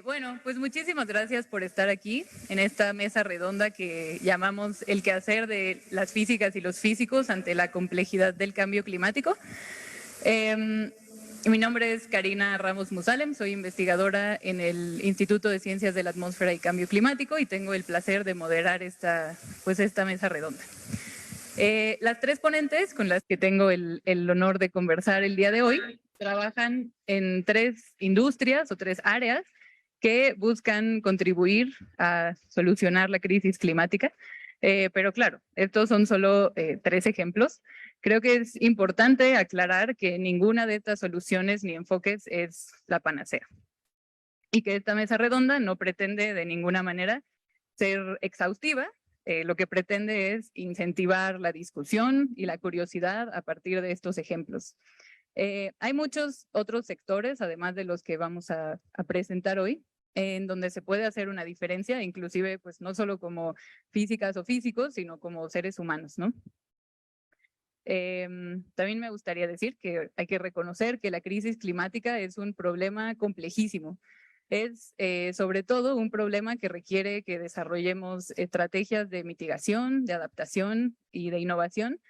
Bueno, pues muchísimas gracias por estar aquí en esta mesa redonda que llamamos el quehacer de las físicas y los físicos ante la complejidad del cambio climático. Mi nombre es Karina Ramos Musalem, soy investigadora en el Instituto de Ciencias de la Atmósfera y Cambio Climático y tengo el placer de moderar esta mesa redonda. Las tres ponentes con las que tengo el honor de conversar el día de hoy trabajan en tres industrias o tres áreas que buscan contribuir a solucionar la crisis climática. Pero claro, estos son solo tres ejemplos. Creo que es importante aclarar que ninguna de estas soluciones ni enfoques es la panacea y que esta mesa redonda no pretende de ninguna manera ser exhaustiva. Lo que pretende es incentivar la discusión y la curiosidad a partir de estos ejemplos. Hay muchos otros sectores, además de los que vamos a presentar hoy, en donde se puede hacer una diferencia, inclusive pues no solo como físicas o físicos, sino como seres humanos, ¿no? También me gustaría decir que hay que reconocer que la crisis climática es un problema complejísimo. Es sobre todo un problema que requiere que desarrollemos estrategias de mitigación, de adaptación y de innovación,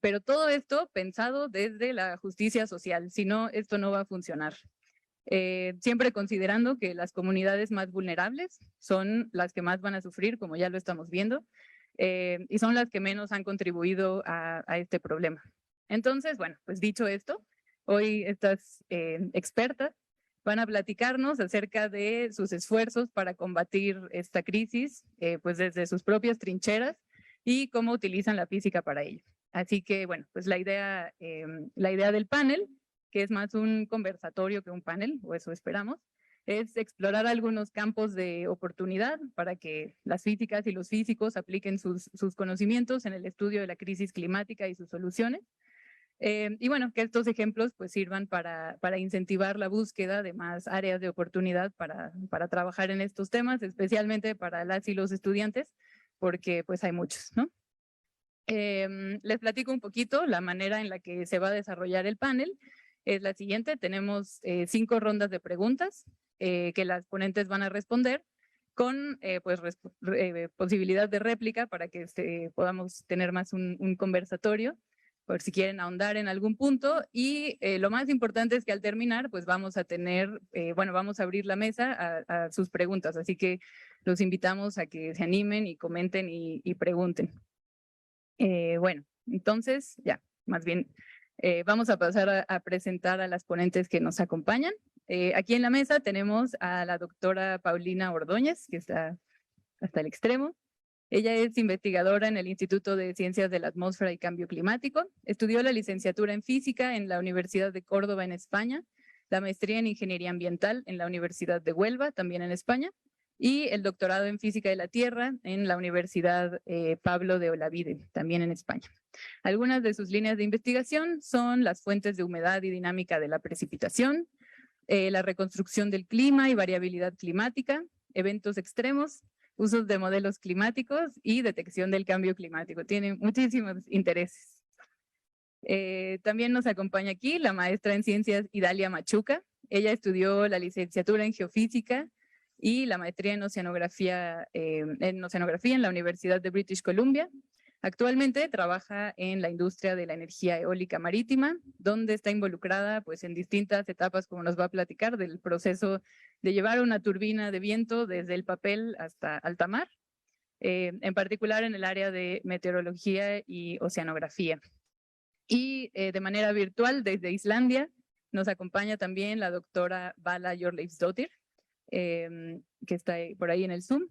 pero todo esto pensado desde la justicia social, si no, esto no va a funcionar. Siempre considerando que las comunidades más vulnerables son las que más van a sufrir, como ya lo estamos viendo, y son las que menos han contribuido a este problema. Entonces, bueno, pues dicho esto, hoy estas expertas van a platicarnos acerca de sus esfuerzos para combatir esta crisis, pues desde sus propias trincheras y cómo utilizan la física para ello. Así que, bueno, pues la idea del panel, que es más un conversatorio que un panel, o eso esperamos, es explorar algunos campos de oportunidad para que las físicas y los físicos apliquen sus conocimientos en el estudio de la crisis climática y sus soluciones. Y bueno, que estos ejemplos pues sirvan para incentivar la búsqueda de más áreas de oportunidad para trabajar en estos temas, especialmente para las y los estudiantes, porque pues hay muchos, ¿no? Les platico un poquito la manera en la que se va a desarrollar el panel. Es la siguiente, tenemos 5 rondas de preguntas que las ponentes van a responder con pues, posibilidad de réplica para que podamos tener más un conversatorio, por si quieren ahondar en algún punto. Y lo más importante es que al terminar, pues vamos a tener, bueno, vamos a abrir la mesa a sus preguntas, así que los invitamos a que se animen y comenten y pregunten. Bueno, entonces ya, más bien vamos a pasar a presentar a las ponentes que nos acompañan. Aquí en la mesa tenemos a la doctora Paulina Ordóñez, que está hasta el extremo. Ella es investigadora en el Instituto de Ciencias de la Atmósfera y Cambio Climático. Estudió la licenciatura en Física en la Universidad de Córdoba en España, la maestría en Ingeniería Ambiental en la Universidad de Huelva, también en España, y el doctorado en Física de la Tierra en la Universidad Pablo de Olavide, también en España. Algunas de sus líneas de investigación son las fuentes de humedad y dinámica de la precipitación, la reconstrucción del clima y variabilidad climática, eventos extremos, usos de modelos climáticos y detección del cambio climático. Tiene muchísimos intereses. También nos acompaña aquí la maestra en ciencias Idalia Machuca. Ella estudió la licenciatura en geofísica y la maestría en oceanografía en la Universidad de British Columbia. Actualmente trabaja en la industria de la energía eólica marítima, donde está involucrada pues, en distintas etapas, como nos va a platicar, del proceso de llevar una turbina de viento desde el papel hasta alta mar, en particular en el área de meteorología y oceanografía. Y de manera virtual desde Islandia nos acompaña también la doctora Vala Hjörleifsdóttir, que está por ahí en el Zoom.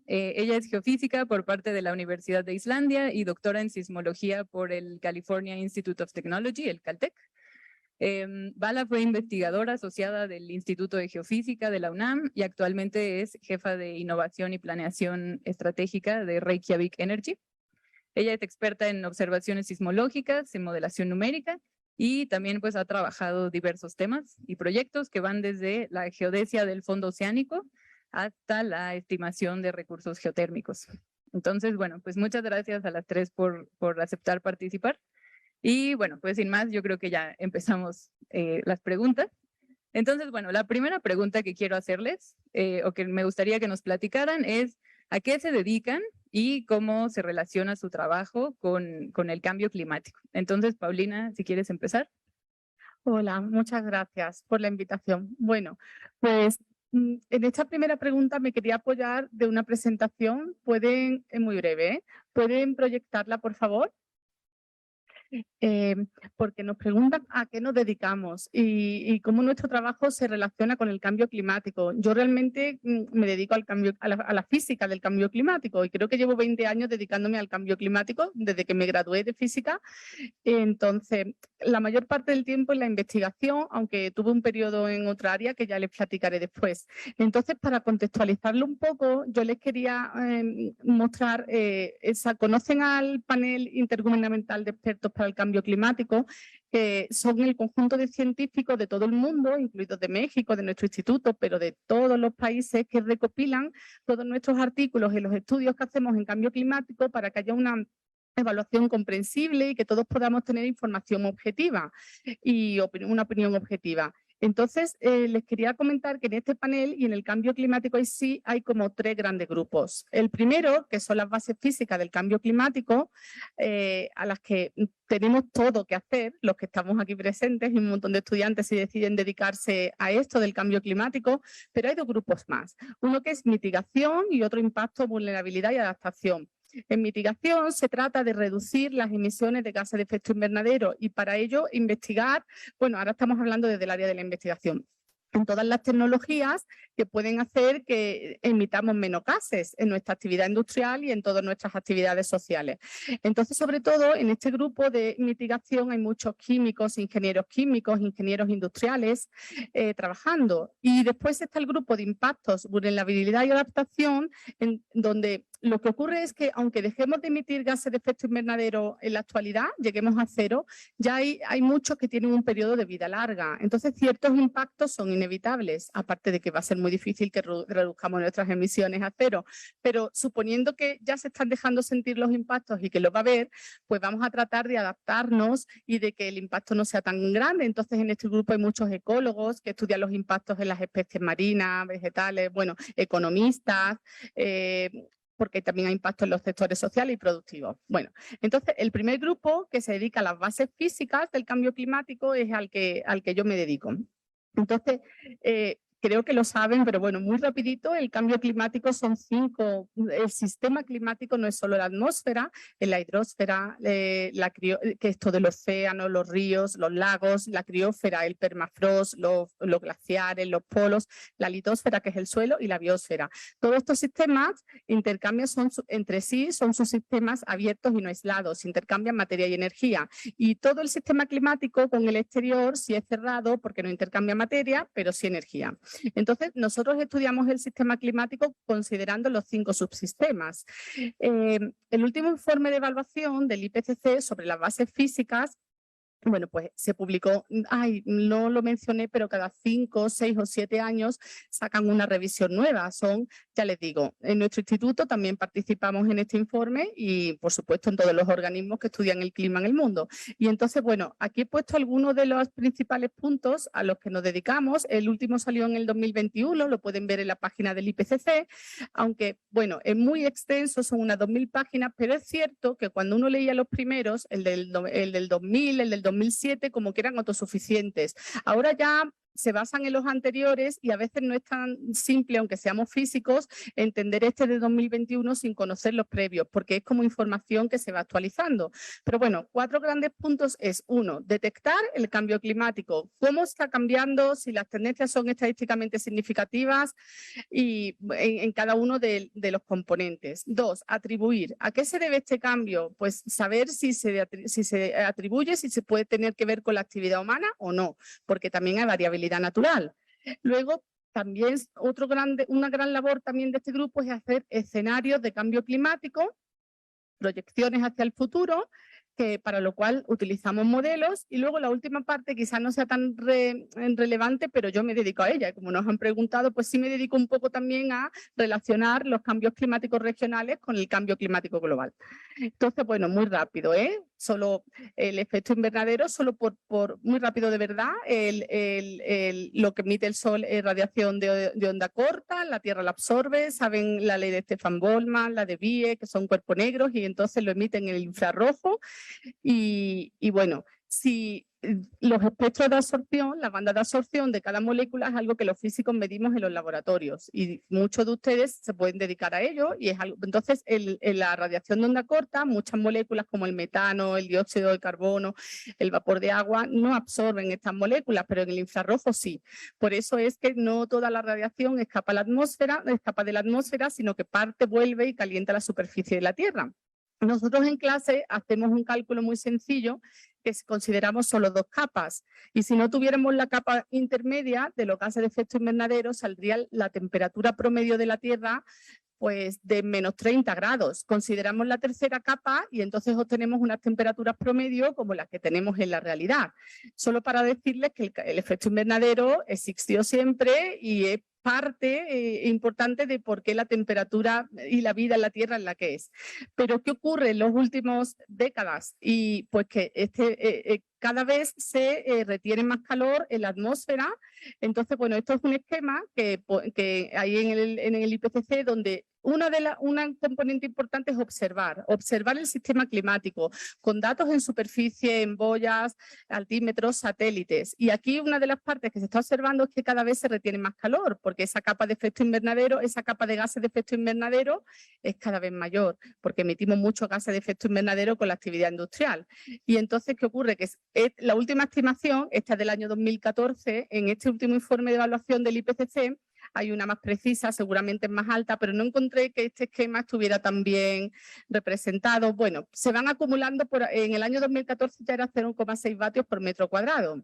Ella es geofísica por parte de la Universidad de Islandia y doctora en sismología por el California Institute of Technology, el Caltech. Vala fue investigadora asociada del Instituto de Geofísica de la UNAM y actualmente es jefa de innovación y planeación estratégica de Reykjavik Energy. Ella es experta en observaciones sismológicas, en modelación numérica y también pues ha trabajado diversos temas y proyectos que van desde la geodesia del fondo oceánico hasta la estimación de recursos geotérmicos. Entonces, bueno, pues muchas gracias a las tres por aceptar participar. Y bueno, pues sin más, yo creo que ya empezamos las preguntas. Entonces, bueno, la primera pregunta que quiero hacerles, o que me gustaría que nos platicaran, es ¿a qué se dedican y cómo se relaciona su trabajo con el cambio climático? Entonces, Paulina, si quieres empezar. Hola, muchas gracias por la invitación. Bueno, pues en esta primera pregunta me quería apoyar de una presentación. Es muy breve, ¿eh? ¿Pueden proyectarla, por favor? eh, Porque nos preguntan a qué nos dedicamos y cómo nuestro trabajo se relaciona con el cambio climático. Yo realmente me dedico al cambio, a la física del cambio climático y creo que llevo 20 años dedicándome al cambio climático desde que me gradué de física. Entonces, la mayor parte del tiempo en la investigación, aunque tuve un periodo en otra área que ya les platicaré después. Entonces, para contextualizarlo un poco, yo les quería mostrar, ¿conocen al panel intergubernamental de expertos para el cambio climático? Que son el conjunto de científicos de todo el mundo, incluidos de México, de nuestro instituto, pero de todos los países que recopilan todos nuestros artículos y los estudios que hacemos en cambio climático para que haya una evaluación comprensible y que todos podamos tener información objetiva y una opinión objetiva. Entonces, les quería comentar que en este panel y en el cambio climático sí hay como 3 grandes grupos. El primero, que son las bases físicas del cambio climático, a las que tenemos todo que hacer, los que estamos aquí presentes y un montón de estudiantes si deciden dedicarse a esto del cambio climático, pero hay 2 grupos más. Uno que es mitigación y otro impacto, vulnerabilidad y adaptación. En mitigación se trata de reducir las emisiones de gases de efecto invernadero y para ello investigar, bueno, ahora estamos hablando desde el área de la investigación, en todas las tecnologías que pueden hacer que emitamos menos gases en nuestra actividad industrial y en todas nuestras actividades sociales. Entonces, sobre todo, en este grupo de mitigación hay muchos químicos, ingenieros industriales trabajando. Y después está el grupo de impactos, vulnerabilidad y adaptación, en donde lo que ocurre es que aunque dejemos de emitir gases de efecto invernadero en la actualidad, lleguemos a cero, ya hay muchos que tienen un periodo de vida larga. Entonces, ciertos impactos son inevitables, aparte de que va a ser muy difícil que reduzcamos nuestras emisiones a cero. Pero suponiendo que ya se están dejando sentir los impactos y que lo va a haber, pues vamos a tratar de adaptarnos y de que el impacto no sea tan grande. Entonces, en este grupo hay muchos ecólogos que estudian los impactos en las especies marinas, vegetales, bueno, economistas, porque también hay impacto en los sectores sociales y productivos. Bueno, entonces el primer grupo que se dedica a las bases físicas del cambio climático es al que yo me dedico. Entonces, creo que lo saben, pero bueno, muy rapidito, el cambio climático son 5. El sistema climático no es solo la atmósfera, es la hidrosfera, que es todo el océano, los ríos, los lagos, la criósfera, el permafrost, los glaciares, los polos, la litosfera, que es el suelo, y la biosfera. Todos estos sistemas intercambian entre sí, son subsistemas abiertos y no aislados, intercambian materia y energía. Y todo el sistema climático con el exterior sí es cerrado porque no intercambia materia, pero sí energía. Entonces, nosotros estudiamos el sistema climático considerando los 5 subsistemas. El último informe de evaluación del IPCC sobre las bases físicas, bueno, pues se publicó, no lo mencioné, pero cada 5, 6 o 7 años sacan una revisión nueva. Ya les digo, en nuestro instituto también participamos en este informe y, por supuesto, en todos los organismos que estudian el clima en el mundo. Y entonces, bueno, aquí he puesto algunos de los principales puntos a los que nos dedicamos. El último salió en el 2021, lo pueden ver en la página del IPCC, aunque, bueno, es muy extenso, son unas 2000 páginas, pero es cierto que cuando uno leía los primeros, el del 2000, el del 2007, como que eran autosuficientes. Ahora ya se basan en los anteriores y a veces no es tan simple, aunque seamos físicos, entender este de 2021 sin conocer los previos, porque es como información que se va actualizando. Pero bueno, 4 grandes puntos es: 1, detectar el cambio climático, cómo está cambiando, si las tendencias son estadísticamente significativas y en cada uno de los componentes. 2, atribuir. ¿A qué se debe este cambio? Pues saber si se atribuye, si se puede tener que ver con la actividad humana o no, porque también hay variabilidad natural. Luego, también una gran labor también de este grupo es hacer escenarios de cambio climático, proyecciones hacia el futuro, para lo cual utilizamos modelos. Y luego la última parte quizás no sea tan relevante, pero yo me dedico a ella. Como nos han preguntado, pues sí me dedico un poco también a relacionar los cambios climáticos regionales con el cambio climático global. Entonces, bueno, muy rápido, ¿eh? Solo el efecto invernadero, solo por muy rápido de verdad, lo que emite el Sol es radiación de onda corta, la Tierra la absorbe, saben la ley de Stefan Boltzmann, la de Bie, que son cuerpos negros y entonces lo emiten en el infrarrojo y bueno, si los espectros de absorción, la banda de absorción de cada molécula es algo que los físicos medimos en los laboratorios y muchos de ustedes se pueden dedicar a ello y es algo, entonces en la radiación de onda corta muchas moléculas como el metano, el dióxido de carbono, el vapor de agua no absorben estas moléculas, pero en el infrarrojo sí. Por eso es que no toda la radiación escapa de la atmósfera, sino que parte, vuelve y calienta la superficie de la Tierra. Nosotros en clase hacemos un cálculo muy sencillo que consideramos solo 2 capas y si no tuviéramos la capa intermedia de los gases de efecto invernadero saldría la temperatura promedio de la Tierra pues de menos 30 grados. Consideramos la tercera capa y entonces obtenemos unas temperaturas promedio como las que tenemos en la realidad. Solo para decirles que el efecto invernadero existió siempre y es parte importante de por qué la temperatura y la vida en la Tierra es la que es. Pero ¿qué ocurre en las últimas décadas? Y pues que cada vez se retiene más calor en la atmósfera. Entonces, bueno, esto es un esquema que hay en el IPCC donde una componente importante es observar el sistema climático con datos en superficie, en boyas, altímetros, satélites. Y aquí una de las partes que se está observando es que cada vez se retiene más calor porque esa capa de efecto invernadero, esa capa de gases de efecto invernadero es cada vez mayor porque emitimos muchos gases de efecto invernadero con la actividad industrial. Y entonces, ¿qué ocurre? Que la última estimación, esta es del año 2014, en este último informe de evaluación del IPCC, hay una más precisa, seguramente más alta, pero no encontré que este esquema estuviera tan bien representado. Bueno, se van acumulando, en el año 2014 ya era 0,6 vatios por metro cuadrado.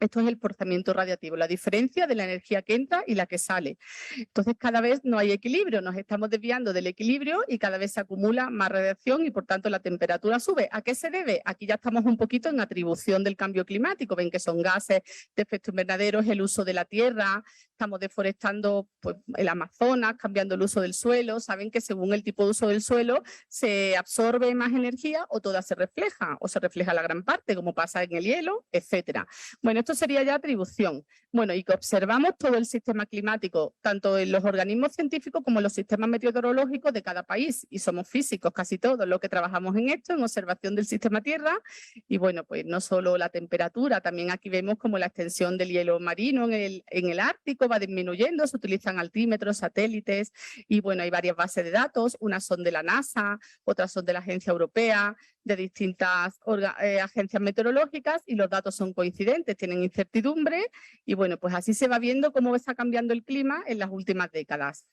Esto es el forzamiento radiativo, la diferencia de la energía que entra y la que sale. Entonces, cada vez no hay equilibrio, nos estamos desviando del equilibrio y cada vez se acumula más radiación y, por tanto, la temperatura sube. ¿A qué se debe? Aquí ya estamos un poquito en atribución del cambio climático. Ven que son gases de efecto invernadero, el uso de la tierra, estamos deforestando pues, el Amazonas, cambiando el uso del suelo. Saben que según el tipo de uso del suelo se absorbe más energía o toda se refleja, o se refleja la gran parte, como pasa en el hielo, etcétera. Bueno, esto sería ya atribución. Bueno, y que observamos todo el sistema climático, tanto en los organismos científicos como en los sistemas meteorológicos de cada país. Y somos físicos casi todos los que trabajamos en esto, en observación del sistema Tierra. Y bueno, pues no solo la temperatura, también aquí vemos como la extensión del hielo marino en el Ártico va disminuyendo, se utilizan altímetros, satélites y bueno, hay varias bases de datos, unas son de la NASA, otras son de la Agencia Europea, de distintas agencias meteorológicas y los datos son coincidentes, tienen incertidumbre y bueno, pues así se va viendo cómo está cambiando el clima en las últimas décadas.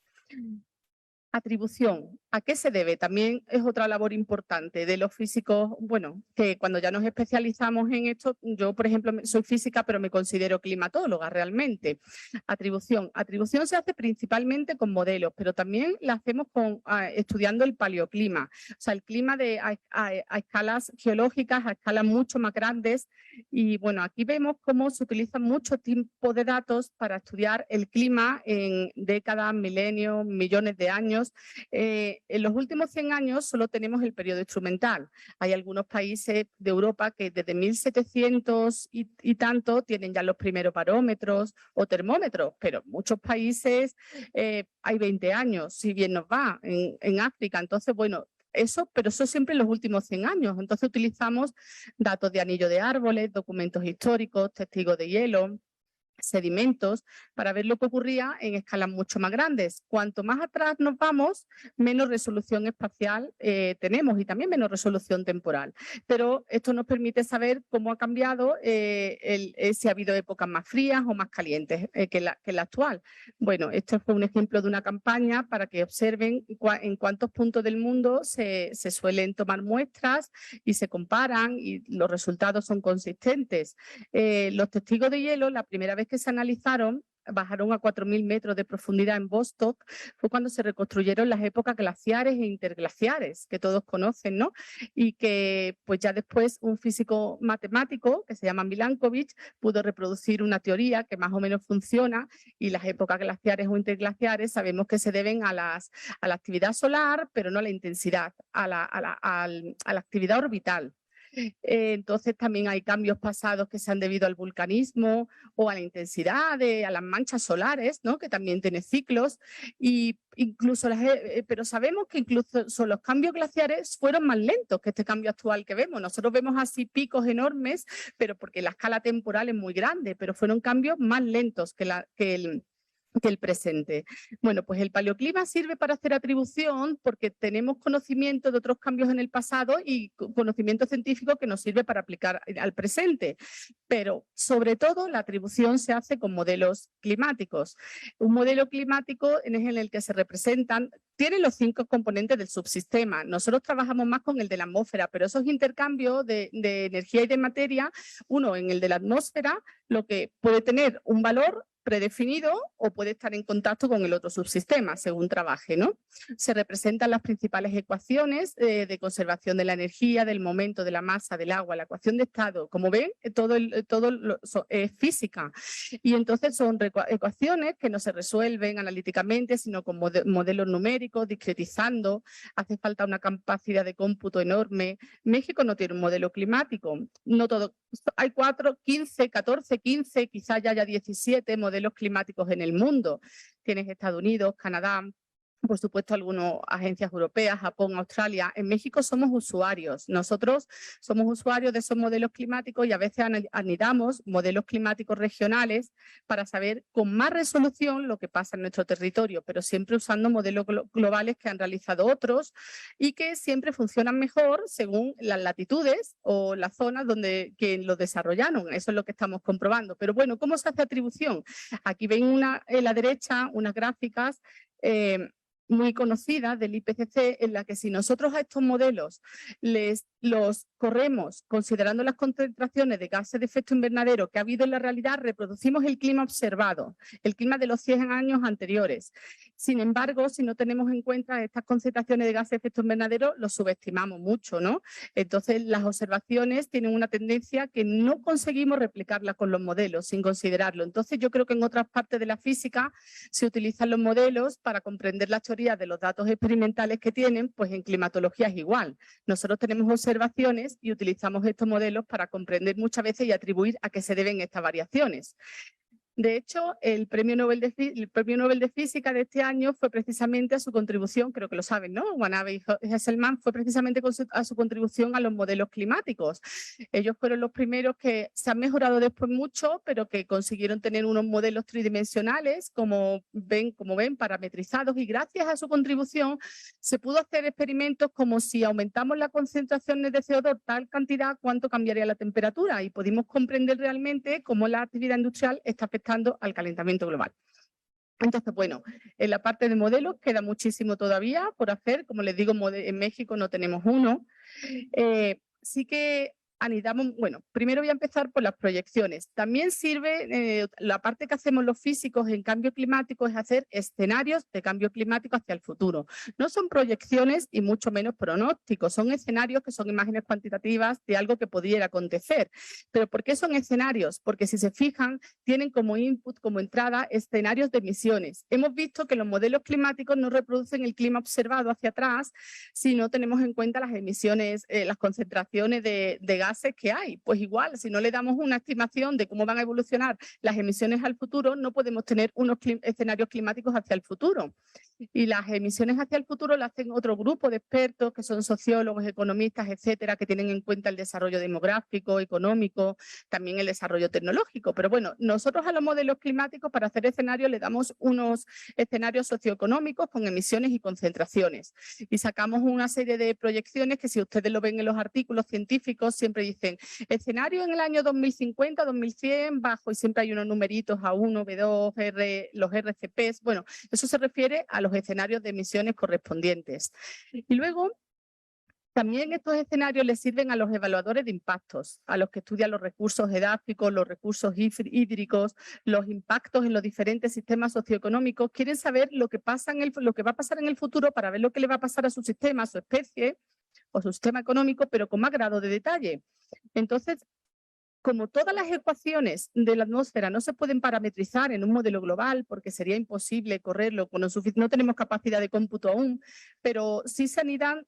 Atribución. ¿A qué se debe? También es otra labor importante de los físicos, bueno, que cuando ya nos especializamos en esto, yo por ejemplo soy física pero me considero climatóloga realmente. Atribución. Atribución se hace principalmente con modelos, pero también la hacemos estudiando el paleoclima, o sea, el clima a escalas geológicas, a escalas mucho más grandes y bueno, aquí vemos cómo se utilizan mucho tipo de datos para estudiar el clima en décadas, milenios, millones de años. En los últimos 100 años solo tenemos el periodo instrumental. Hay algunos países de Europa que desde 1700 y tanto tienen ya los primeros barómetros o termómetros, pero muchos países hay 20 años, si bien nos va, en África. Entonces, bueno, pero eso siempre en los últimos 100 años. Entonces utilizamos datos de anillo de árboles, documentos históricos, testigos de hielo, sedimentos, para ver lo que ocurría en escalas mucho más grandes. Cuanto más atrás nos vamos, menos resolución espacial tenemos y también menos resolución temporal. Pero esto nos permite saber cómo ha cambiado, si ha habido épocas más frías o más calientes que la actual. Bueno, esto fue un ejemplo de una campaña para que observen en cuántos puntos del mundo se suelen tomar muestras y se comparan y los resultados son consistentes. Los testigos de hielo, la primera vez que se analizaron, bajaron a 4.000 metros de profundidad en Vostok, fue cuando se reconstruyeron las épocas glaciares e interglaciares, que todos conocen, ¿no? Y que pues ya después un físico matemático, que se llama Milankovitch, pudo reproducir una teoría que más o menos funciona, y las épocas glaciares o interglaciares sabemos que se deben a la actividad solar, pero no a la intensidad, a la actividad orbital. Entonces también hay cambios pasados que se han debido al vulcanismo o a la intensidad, a las manchas solares, ¿no? Que también tiene ciclos, y incluso pero sabemos que incluso los cambios glaciares fueron más lentos que este cambio actual que vemos. Nosotros vemos así picos enormes, pero porque la escala temporal es muy grande, pero fueron cambios más lentos que el presente. Bueno, pues el paleoclima sirve para hacer atribución porque tenemos conocimiento de otros cambios en el pasado y conocimiento científico que nos sirve para aplicar al presente. Pero sobre todo la atribución se hace con modelos climáticos. Un modelo climático es en el que se representan, tienen los 5 componentes del subsistema. Nosotros trabajamos más con el de la atmósfera, pero esos intercambios de energía y de materia, uno en el de la atmósfera, lo que puede tener un valor predefinido o puede estar en contacto con el otro subsistema, según trabaje, ¿no? Se representan las principales ecuaciones de conservación de la energía, del momento, de la masa, del agua, la ecuación de estado. Como ven, todo es física. Y entonces son ecuaciones que no se resuelven analíticamente, sino con modelos numéricos, discretizando. Hace falta una capacidad de cómputo enorme. México no tiene un modelo climático. No todo. Hay 4, 15, 14, 15, quizá ya haya 17 modelos climáticos en el mundo. Tienes Estados Unidos, Canadá, por supuesto algunas agencias europeas, Japón, Australia. En México somos usuarios. Nosotros somos usuarios de esos modelos climáticos y a veces anidamos modelos climáticos regionales para saber con más resolución lo que pasa en nuestro territorio, pero siempre usando modelos globales que han realizado otros y que siempre funcionan mejor según las latitudes o las zonas que los desarrollaron. Eso es lo que estamos comprobando. Pero bueno, ¿cómo se hace atribución? Aquí ven en la derecha unas gráficas muy conocida del IPCC, en la que si nosotros a estos modelos los corremos considerando las concentraciones de gases de efecto invernadero que ha habido en la realidad, reproducimos el clima observado, el clima de los 100 años anteriores. Sin embargo, si no tenemos en cuenta estas concentraciones de gases de efecto invernadero, los subestimamos mucho, ¿no? Entonces, las observaciones tienen una tendencia que no conseguimos replicarlas con los modelos sin considerarlo. Entonces, yo creo que en otras partes de la física se utilizan los modelos para comprender las teorías de los datos experimentales que tienen, pues en climatología es igual. Nosotros tenemos observaciones y utilizamos estos modelos para comprender muchas veces y atribuir a qué se deben estas variaciones. De hecho, el Premio Nobel de Física de este año fue precisamente a su contribución, creo que lo saben, ¿no? Watanabe y Hesselman fue precisamente a su contribución a los modelos climáticos. Ellos fueron los primeros que se han mejorado después mucho, pero que consiguieron tener unos modelos tridimensionales, como ven, parametrizados, y gracias a su contribución se pudo hacer experimentos como si aumentamos las concentraciones de CO2 tal cantidad, cuánto cambiaría la temperatura, y pudimos comprender realmente cómo la actividad industrial está afectando al calentamiento global. Entonces, bueno, en la parte de modelos queda muchísimo todavía por hacer. Como les digo, en México no tenemos uno. Sí que anidamos, bueno, primero voy a empezar por las proyecciones. También sirve, la parte que hacemos los físicos en cambio climático es hacer escenarios de cambio climático hacia el futuro. No son proyecciones y mucho menos pronósticos, son escenarios que son imágenes cuantitativas de algo que pudiera acontecer. ¿Pero por qué son escenarios? Porque si se fijan, tienen como input, como entrada, escenarios de emisiones. Hemos visto que los modelos climáticos no reproducen el clima observado hacia atrás si no tenemos en cuenta las emisiones, las concentraciones de gases que hay. Pues igual, si no le damos una estimación de cómo van a evolucionar las emisiones al futuro, no podemos tener unos escenarios climáticos hacia el futuro. Y las emisiones hacia el futuro las hacen otro grupo de expertos que son sociólogos, economistas, etcétera, que tienen en cuenta el desarrollo demográfico, económico, también el desarrollo tecnológico. Pero bueno, nosotros a los modelos climáticos para hacer escenarios le damos unos escenarios socioeconómicos con emisiones y concentraciones. Y sacamos una serie de proyecciones que si ustedes lo ven en los artículos científicos siempre dicen escenario en el año 2050, 2100, bajo, y siempre hay unos numeritos A1, B2, los RCPs. Bueno, eso se refiere a los escenarios de emisiones correspondientes. Y luego También estos escenarios les sirven a los evaluadores de impactos, a los que estudian los recursos edáficos, los recursos hídricos, los impactos en los diferentes sistemas socioeconómicos. Quieren saber lo que va a pasar en el futuro para ver lo que le va a pasar a su sistema, a su especie o su sistema económico, pero con más grado de detalle. Entonces, como todas las ecuaciones de la atmósfera no se pueden parametrizar en un modelo global porque sería imposible correrlo, no tenemos capacidad de cómputo aún, pero sí se anidan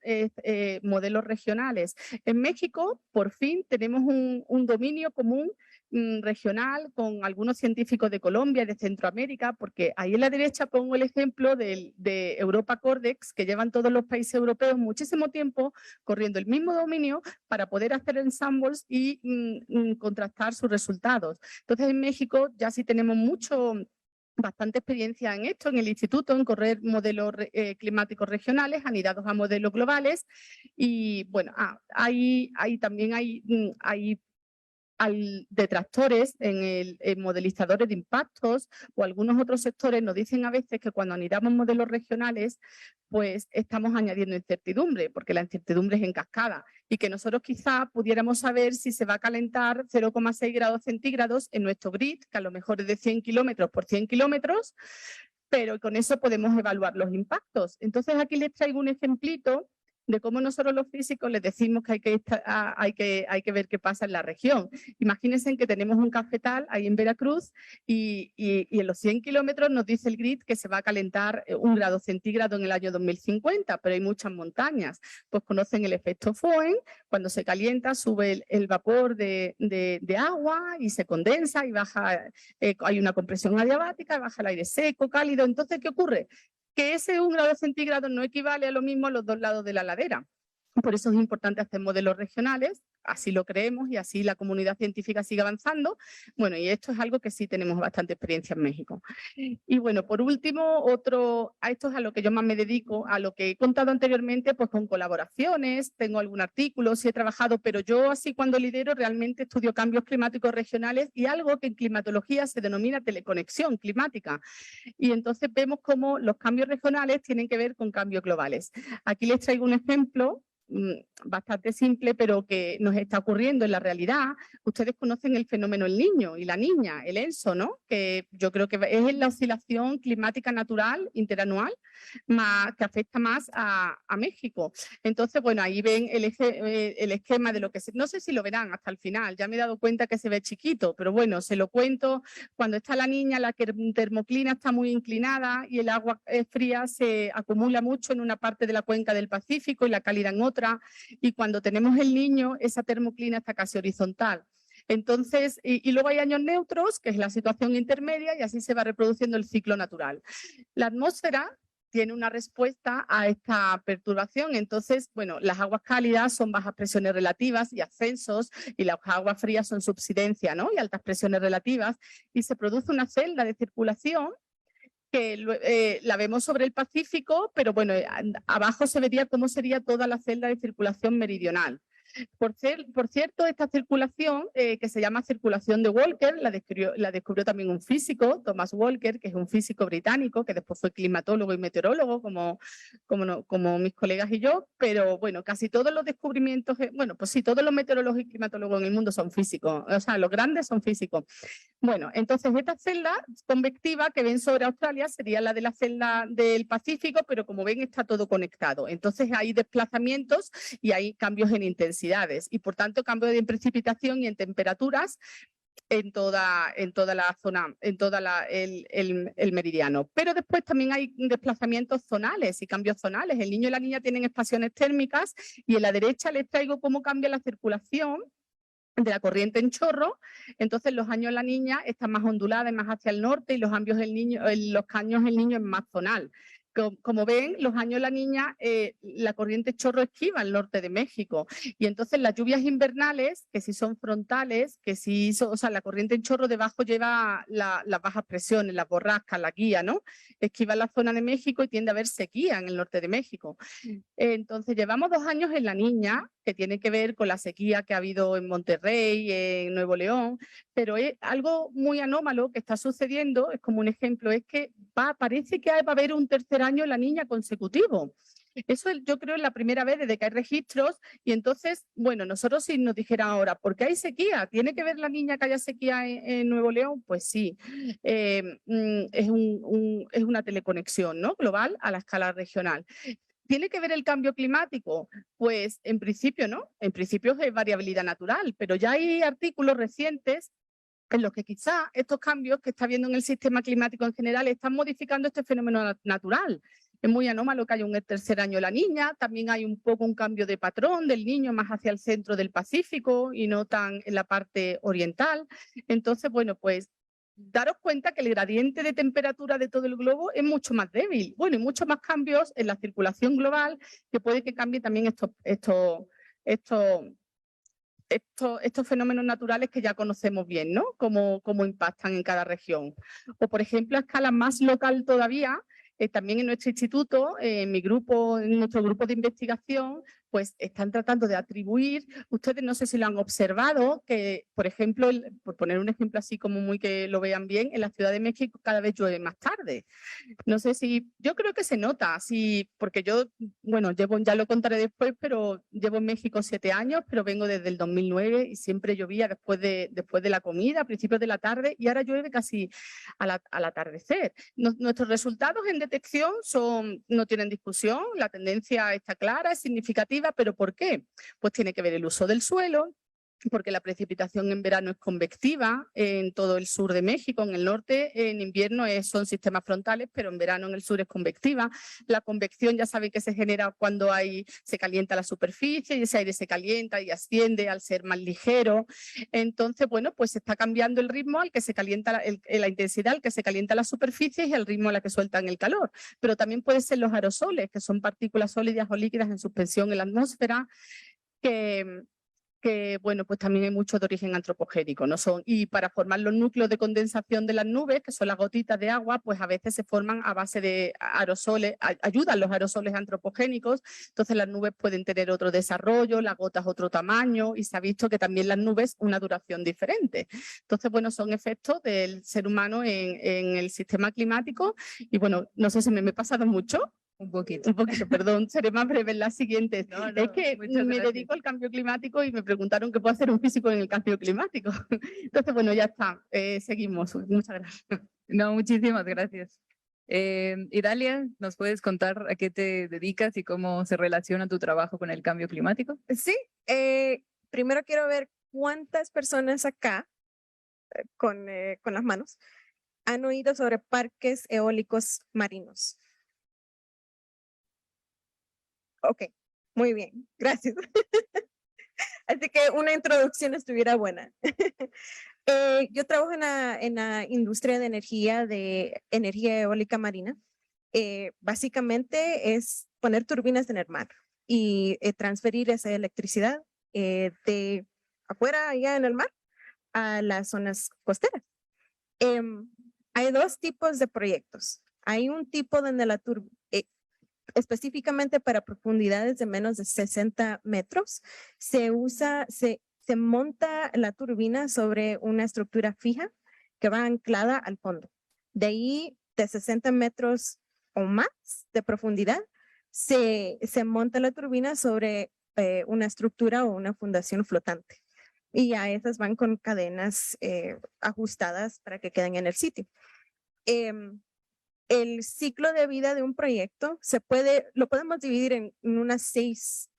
modelos regionales. En México, por fin, tenemos un dominio común regional con algunos científicos de Colombia y de Centroamérica, porque ahí en la derecha pongo el ejemplo de Europa Cordex, que llevan todos los países europeos muchísimo tiempo corriendo el mismo dominio para poder hacer ensembles y contrastar sus resultados. Entonces, en México ya sí tenemos bastante experiencia en esto, en el instituto, en correr modelos climáticos regionales anidados a modelos globales. Y bueno, también hay detractores en modelizadores de impactos o algunos otros sectores nos dicen a veces que cuando anidamos modelos regionales pues estamos añadiendo incertidumbre, porque la incertidumbre es en cascada y que nosotros quizá pudiéramos saber si se va a calentar 0,6 grados centígrados en nuestro grid, que a lo mejor es de 100 kilómetros por 100 kilómetros, pero con eso podemos evaluar los impactos. Entonces aquí les traigo un ejemplito de cómo nosotros los físicos les decimos que hay que ver qué pasa en la región. Imagínense que tenemos un cafetal ahí en Veracruz y en los 100 kilómetros nos dice el grid que se va a calentar 1 grado centígrado en el año 2050, pero hay muchas montañas. Pues conocen el efecto Foehn, cuando se calienta sube el vapor de agua y se condensa y baja, hay una compresión adiabática, baja el aire seco, cálido. Entonces, ¿qué ocurre? Que ese 1 grado centígrado no equivale a lo mismo a los dos lados de la ladera. Por eso es importante hacer modelos regionales, así lo creemos y así la comunidad científica sigue avanzando. Bueno, y esto es algo que sí tenemos bastante experiencia en México. Y bueno, por último, a esto es a lo que yo más me dedico, a lo que he contado anteriormente, pues con colaboraciones, tengo algún artículo, sí he trabajado, pero yo así cuando lidero realmente estudio cambios climáticos regionales y algo que en climatología se denomina teleconexión climática. Y entonces vemos cómo los cambios regionales tienen que ver con cambios globales. Aquí les traigo un ejemplo bastante simple, pero que nos está ocurriendo en la realidad. Ustedes conocen el fenómeno El Niño y la Niña, el ENSO, ¿no? Que yo creo que es la oscilación climática natural interanual que afecta más a México. Entonces, bueno, ahí ven el esquema de lo que no sé si lo verán hasta el final, ya me he dado cuenta que se ve chiquito, pero bueno, se lo cuento. Cuando está la niña, la termoclina está muy inclinada y el agua fría se acumula mucho en una parte de la cuenca del Pacífico y la cálida en otra, y cuando tenemos el niño, esa termoclina está casi horizontal. Entonces, y luego hay años neutros, que es la situación intermedia, y así se va reproduciendo el ciclo natural. La atmósfera tiene una respuesta a esta perturbación. Entonces, bueno, las aguas cálidas son bajas presiones relativas y ascensos, y las aguas frías son subsidencia, ¿no? Y altas presiones relativas, y se produce una celda de circulación que la vemos sobre el Pacífico, pero bueno, abajo se vería cómo sería toda la celda de circulación meridional. Por cierto, esta circulación, que se llama circulación de Walker, la descubrió también un físico, Thomas Walker, que es un físico británico, que después fue climatólogo y meteorólogo, como mis colegas y yo, pero bueno, casi todos los descubrimientos, bueno, pues sí, todos los meteorólogos y climatólogos en el mundo son físicos, o sea, los grandes son físicos. Bueno, entonces esta celda convectiva que ven sobre Australia sería la de la celda del Pacífico, pero como ven está todo conectado. Entonces hay desplazamientos y hay cambios en intensidades y por tanto cambios en precipitación y en temperaturas en toda la zona, en todo el meridiano. Pero después también hay desplazamientos zonales y cambios zonales. El niño y la niña tienen estaciones térmicas y en la derecha les traigo cómo cambia la circulación de la corriente en chorro. Entonces los años la niña está más ondulada y más hacia el norte y los cambios el niño, los caños el niño es más zonal. Como ven, los años la niña, la corriente chorro esquiva al norte de México. Y entonces las lluvias invernales, que si son frontales, que si son, o sea, la corriente en chorro debajo lleva las bajas presiones, las borrascas, la guía, ¿no? Esquiva la zona de México y tiende a haber sequía en el norte de México. Entonces llevamos 2 años en la niña, que tiene que ver con la sequía que ha habido en Monterrey, en Nuevo León, pero es algo muy anómalo que está sucediendo, es como un ejemplo, es que parece que va a haber un tercer año en la niña consecutivo. Eso yo creo es la primera vez desde que hay registros y entonces, bueno, nosotros si nos dijeran ahora, ¿por qué hay sequía? ¿Tiene que ver la niña que haya sequía en Nuevo León? Pues sí, es una teleconexión, ¿no? Global a la escala regional. ¿Tiene que ver el cambio climático? Pues en principio no, en principio es variabilidad natural, pero ya hay artículos recientes en los que quizá estos cambios que está habiendo en el sistema climático en general están modificando este fenómeno natural. Es muy anómalo que haya un tercer año la niña, también hay un poco un cambio de patrón del niño más hacia el centro del Pacífico y no tan en la parte oriental. Entonces, bueno, pues daros cuenta que el gradiente de temperatura de todo el globo es mucho más débil. Bueno, y muchos más cambios en la circulación global que puede que cambie también estos fenómenos naturales que ya conocemos bien, ¿no? Cómo impactan en cada región. O, por ejemplo, a escala más local todavía, también en nuestro instituto, en nuestro grupo de investigación, pues están tratando de atribuir, ustedes no sé si lo han observado, que, por ejemplo, por poner un ejemplo así como muy que lo vean bien, en la Ciudad de México cada vez llueve más tarde. No sé si, yo creo que se nota, sí, porque yo, bueno, ya lo contaré después, pero llevo en México 7 años, pero vengo desde el 2009 y siempre llovía después de la comida, a principios de la tarde, y ahora llueve casi al atardecer. Nuestros resultados en detección no tienen discusión, la tendencia está clara, es significativa, pero ¿por qué? Pues tiene que ver el uso del suelo, porque la precipitación en verano es convectiva en todo el sur de México, en el norte en invierno son sistemas frontales, pero en verano en el sur es convectiva. La convección ya saben que se genera cuando se calienta la superficie y ese aire se calienta y asciende al ser más ligero. Entonces, bueno, pues se está cambiando el ritmo al que se calienta, la intensidad al que se calienta la superficie y el ritmo a la que sueltan el calor. Pero también pueden ser los aerosoles, que son partículas sólidas o líquidas en suspensión en la atmósfera, que bueno, pues también hay mucho de origen antropogénico, ¿no? Y para formar los núcleos de condensación de las nubes, que son las gotitas de agua, pues a veces se forman a base de aerosoles, ayudan los aerosoles antropogénicos, entonces las nubes pueden tener otro desarrollo, las gotas otro tamaño, y se ha visto que también las nubes una duración diferente. Entonces, bueno, son efectos del ser humano en el sistema climático, y bueno, no sé si me he pasado mucho. Un poquito. Un poquito, perdón, seré más breve en las siguientes. No, Es que me dedico al cambio climático y me preguntaron qué puede hacer un físico en el cambio climático. Entonces, bueno, ya está, seguimos. Muchas gracias. No, muchísimas gracias. Idalia, ¿nos puedes contar a qué te dedicas y cómo se relaciona tu trabajo con el cambio climático? Sí, primero quiero ver cuántas personas acá, con las manos, han oído sobre parques eólicos marinos. Ok, muy bien, gracias. Así que una introducción estuviera buena. Yo trabajo en la industria de energía eólica marina. Básicamente es poner turbinas en el mar y transferir esa electricidad de afuera, allá en el mar, a las zonas costeras. Hay dos tipos de proyectos. Hay un tipo donde la turbina, específicamente para profundidades de menos de 60 metros, se monta la turbina sobre una estructura fija que va anclada al fondo. De ahí, de 60 metros o más de profundidad, se monta la turbina sobre una estructura o una fundación flotante. Y a esas van con cadenas ajustadas para que queden en el sitio. El ciclo de vida de un proyecto lo podemos dividir en unas 6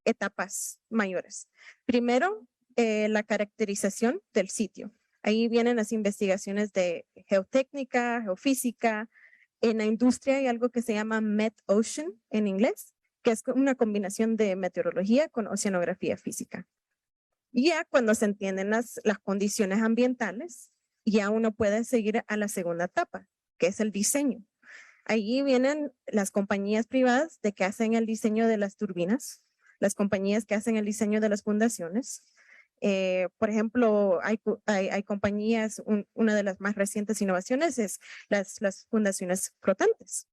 etapas mayores. Primero, la caracterización del sitio. Ahí vienen las investigaciones de geotécnica, geofísica. En la industria hay algo que se llama Met-Ocean en inglés, que es una combinación de meteorología con oceanografía física. Y ya cuando se entienden las condiciones ambientales, ya uno puede seguir a la segunda etapa, que es el diseño. Allí vienen las compañías privadas que hacen el diseño de las turbinas, las compañías que hacen el diseño de las fundaciones. Por ejemplo, hay compañías, una de las más recientes innovaciones es las fundaciones flotantes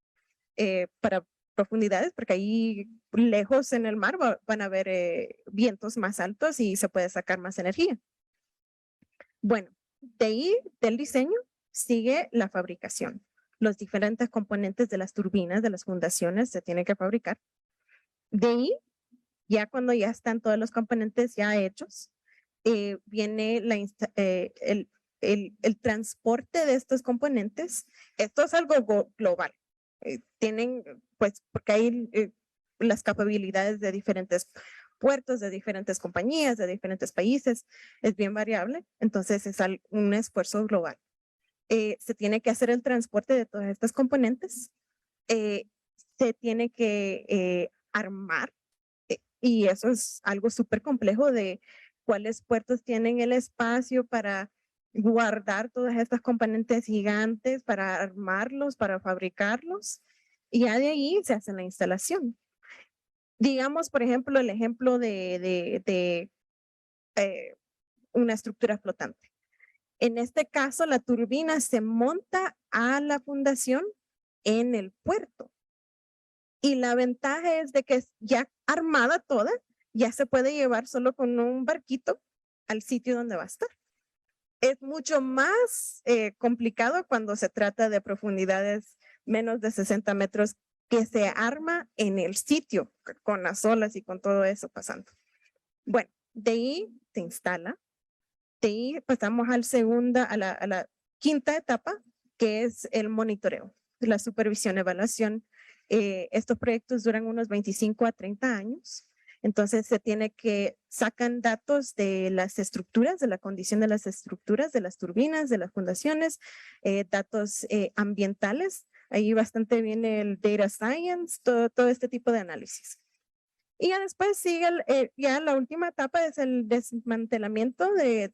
para profundidades, porque ahí lejos en el mar van a haber vientos más altos y se puede sacar más energía. Bueno, de ahí del diseño sigue la fabricación. los diferentes componentes de las turbinas, de las fundaciones, se tienen que fabricar. De ahí, ya cuando ya están todos los componentes ya hechos, viene el transporte de estos componentes. Esto es algo global. Tienen, pues, porque hay las capacidades de diferentes puertos, de diferentes compañías, de diferentes países, es bien variable, entonces es un esfuerzo global. Se tiene que hacer el transporte de todas estas componentes, se tiene que armar, y eso es algo súper complejo de cuáles puertos tienen el espacio para guardar todas estas componentes gigantes, para armarlos, para fabricarlos, y ya de ahí se hace la instalación. Digamos, por ejemplo, el ejemplo de una estructura flotante. En este caso, la turbina se monta a la fundación en el puerto. Y la ventaja es de que ya armada toda, ya se puede llevar solo con un barquito al sitio donde va a estar. Es mucho más complicado cuando se trata de profundidades menos de 60 metros que se arma en el sitio con las olas y con todo eso pasando. Bueno, de ahí se instala. De ahí pasamos a la quinta etapa, que es el monitoreo, la supervisión, evaluación. Estos proyectos duran unos 25 a 30 años. Entonces sacan datos de las estructuras, de la condición de las estructuras, de las turbinas, de las fundaciones, datos ambientales. Ahí bastante viene el data science, todo este tipo de análisis. Y ya después sigue, ya la última etapa es el desmantelamiento de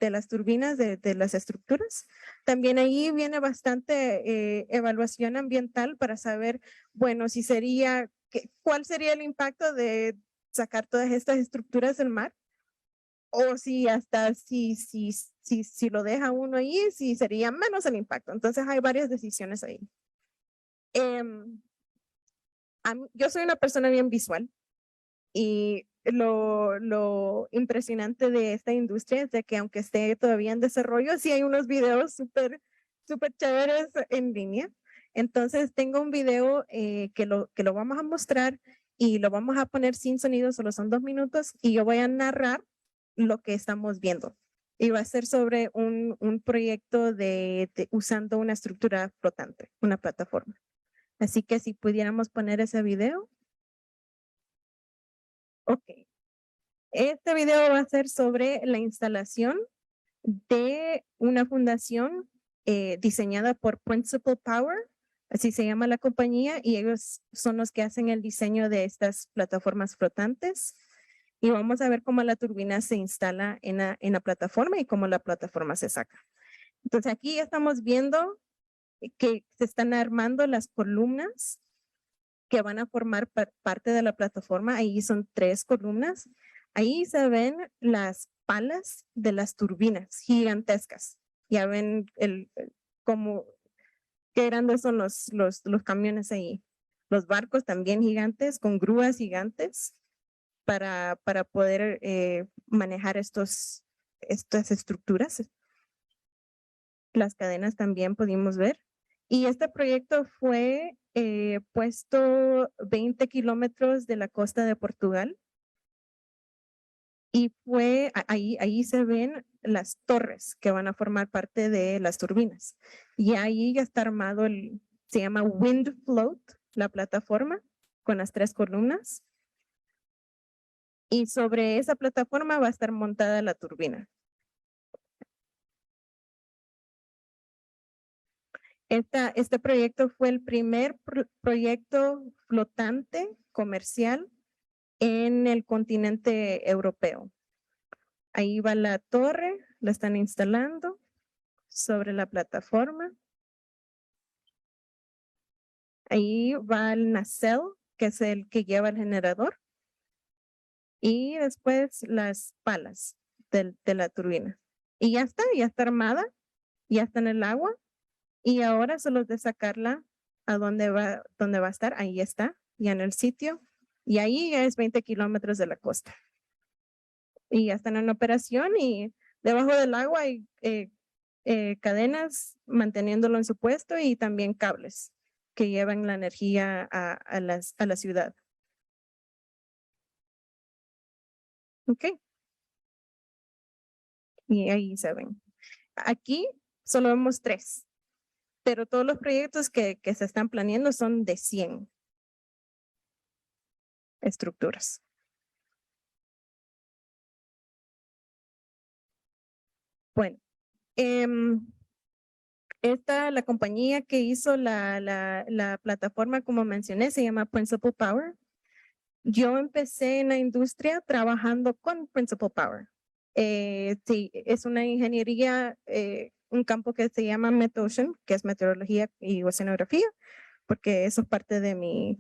las turbinas, de las estructuras. También ahí viene bastante evaluación ambiental para saber, bueno, ¿cuál sería el impacto de sacar todas estas estructuras del mar? O si lo deja uno ahí, si sería menos el impacto. Entonces hay varias decisiones ahí. Yo soy una persona bien visual. Y lo impresionante de esta industria es de que aunque esté todavía en desarrollo, sí hay unos videos súper chéveres en línea. Entonces tengo un video que lo vamos a mostrar y lo vamos a poner sin sonido, solo son 2 minutos y yo voy a narrar lo que estamos viendo. Y va a ser sobre un proyecto usando una estructura flotante, una plataforma. Así que si pudiéramos poner ese video. Ok. Este video va a ser sobre la instalación de una fundación diseñada por Principal Power, así se llama la compañía, y ellos son los que hacen el diseño de estas plataformas flotantes. Y vamos a ver cómo la turbina se instala en la plataforma y cómo la plataforma se saca. Entonces aquí estamos viendo que se están armando las columnas que van a formar parte de la plataforma. Ahí son 3 columnas. Ahí se ven las palas de las turbinas gigantescas. Ya ven qué grandes son los camiones ahí. Los barcos también gigantes con grúas gigantes para poder manejar estas estructuras. Las cadenas también pudimos ver. Y este proyecto fue puesto 20 kilómetros de la costa de Portugal. Y ahí se ven las torres que van a formar parte de las turbinas. Y ahí ya está armado se llama Wind Float, la plataforma, con las 3 columnas. Y sobre esa plataforma va a estar montada la turbina. Este proyecto fue el primer proyecto flotante comercial en el continente europeo. Ahí va la torre, la están instalando sobre la plataforma. Ahí va el nacelle, que es el que lleva el generador. Y después las palas de la turbina. Y ya está armada, ya está en el agua. Y ahora solo es de sacarla a donde va a estar. Ahí está, ya en el sitio. Y ahí ya es 20 kilómetros de la costa. Y ya están en operación y debajo del agua hay cadenas manteniéndolo en su puesto y también cables que llevan la energía a la ciudad. Ok. Y ahí se ven. Aquí solo vemos 3, pero todos los proyectos que se están planeando son de 100 estructuras. Bueno, la compañía que hizo la plataforma, como mencioné, se llama Principal Power. Yo empecé en la industria trabajando con Principal Power. Sí, es una ingeniería, un campo que se llama MetOcean, que es meteorología y oceanografía, porque eso es parte de mi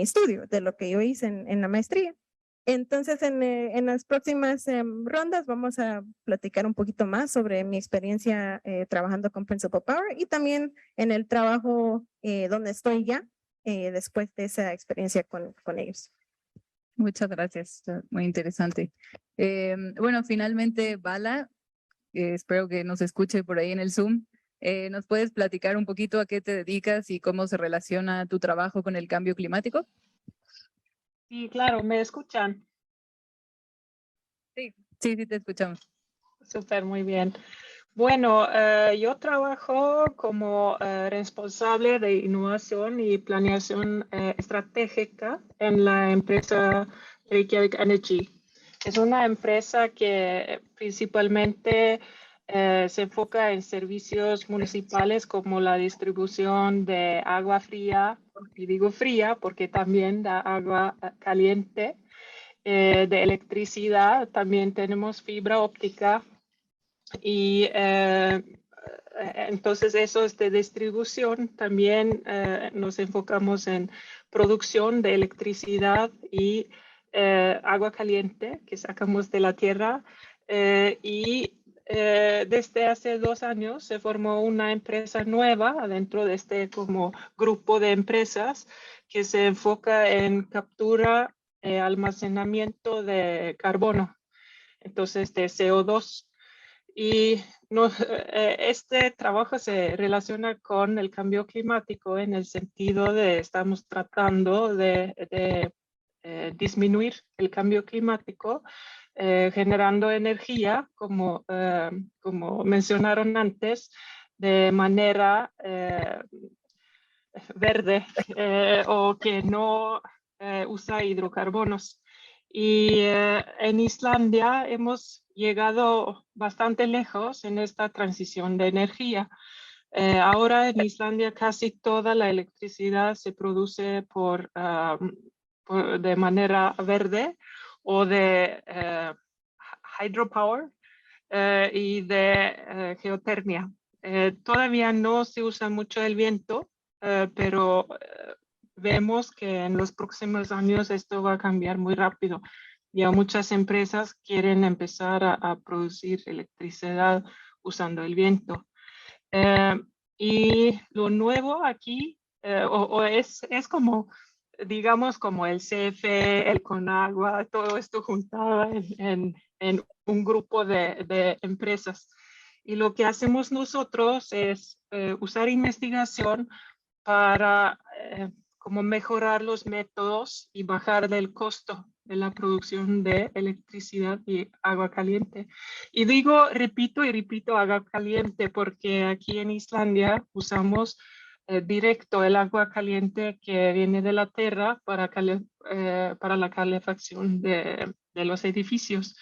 estudio, de lo que yo hice en la maestría. Entonces, en las próximas rondas vamos a platicar un poquito más sobre mi experiencia trabajando con Principal Power y también en el trabajo donde estoy ya después de esa experiencia con ellos. Muchas gracias, está muy interesante. Bueno, finalmente, Bala, espero que nos escuche por ahí en el Zoom. ¿Nos puedes platicar un poquito a qué te dedicas y cómo se relaciona tu trabajo con el cambio climático? Sí, claro, ¿me escuchan? Sí, sí, te escuchamos. Súper, muy bien. Bueno, yo trabajo como responsable de innovación y planeación estratégica en la empresa Reykjavik Energy. Es una empresa que principalmente se enfoca en servicios municipales como la distribución de agua fría, y digo fría porque también da agua caliente, de electricidad, también tenemos fibra óptica y entonces eso es de distribución. También nos enfocamos en producción de electricidad y agua caliente que sacamos de la tierra y desde hace 2 años se formó una empresa nueva dentro de este como grupo de empresas que se enfoca en captura almacenamiento de carbono, entonces de CO2. Y este trabajo se relaciona con el cambio climático en el sentido de estamos tratando de disminuir el cambio climático generando energía, como mencionaron antes, de manera verde o que no usa hidrocarbonos. Y en Islandia hemos llegado bastante lejos en esta transición de energía. Ahora en Islandia casi toda la electricidad se produce de manera verde o de hydropower y de geotermia. Todavía no se usa mucho el viento, pero vemos que en los próximos años esto va a cambiar muy rápido. Ya muchas empresas quieren empezar a producir electricidad usando el viento. Y lo nuevo aquí, es como, digamos, como el CFE, el Conagua, todo esto juntado en un grupo de empresas. Y lo que hacemos nosotros es usar investigación para como mejorar los métodos y bajar el costo de la producción de electricidad y agua caliente. Y digo, repito y repito agua caliente porque aquí en Islandia usamos directo el agua caliente que viene de la tierra para la calefacción de los edificios.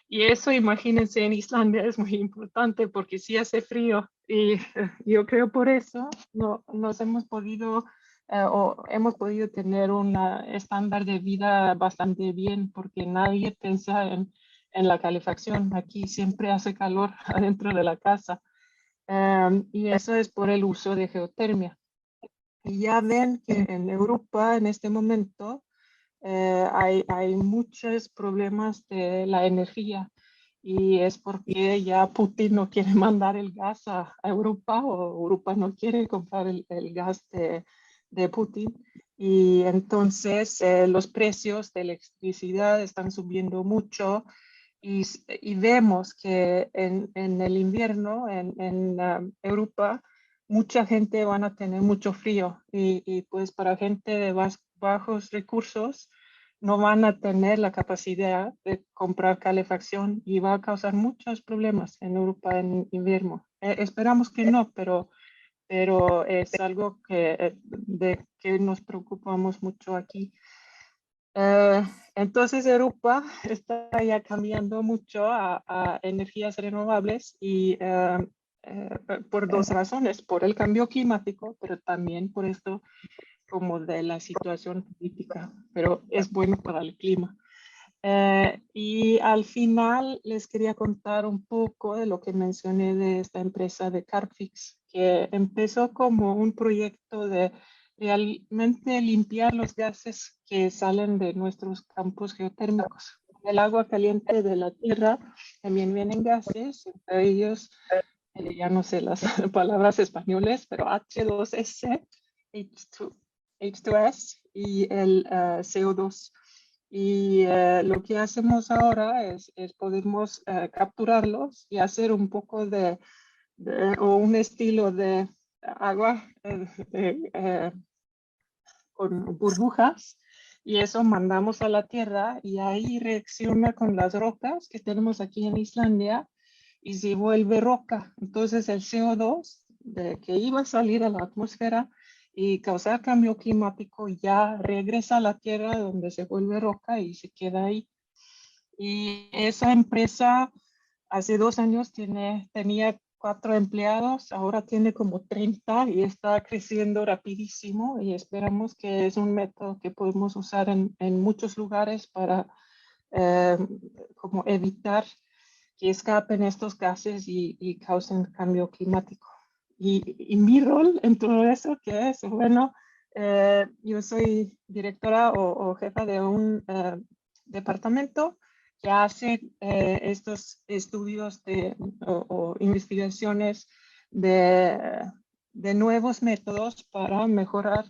Y eso, imagínense, en Islandia es muy importante porque sí hace frío y yo creo por eso no, nos hemos podido hemos podido tener un estándar de vida bastante bien porque nadie piensa en la calefacción. Aquí siempre hace calor adentro de la casa y eso es por el uso de geotermia. Y ya ven que en Europa en este momento hay muchos problemas de la energía y es porque ya Putin no quiere mandar el gas a Europa o Europa no quiere comprar el gas de Putin y entonces los precios de electricidad están subiendo mucho y vemos que en el invierno en Europa mucha gente van a tener mucho frío y pues para gente de bajos recursos no van a tener la capacidad de comprar calefacción y va a causar muchos problemas en Europa en invierno. Esperamos que no, pero es algo de que nos preocupamos mucho aquí. Entonces Europa está ya cambiando mucho a energías renovables y por dos razones, por el cambio climático, pero también por esto como de la situación política, pero es bueno para el clima. Y al final les quería contar un poco de lo que mencioné de esta empresa de Carbfix, que empezó como un proyecto de realmente limpiar los gases que salen de nuestros campos geotérmicos. El agua caliente de la tierra también vienen gases, entre ellos, ya no sé las palabras españoles, pero H2S, H2S y el CO2. Y lo que hacemos ahora es podemos capturarlos y hacer un poco o un estilo de agua con burbujas y eso mandamos a la tierra y ahí reacciona con las rocas que tenemos aquí en Islandia y se vuelve roca. Entonces el CO2 que iba a salir a la atmósfera y causar cambio climático ya regresa a la tierra donde se vuelve roca y se queda ahí. Y esa empresa hace 2 años tenía 4 empleados, ahora tiene como 30 y está creciendo rapidísimo y esperamos que es un método que podemos usar en muchos lugares para como evitar que escapen estos gases y causen cambio climático. Y mi rol en todo eso, ¿qué es? Bueno, yo soy directora o jefa de un departamento que hace estos estudios o investigaciones de nuevos métodos para mejorar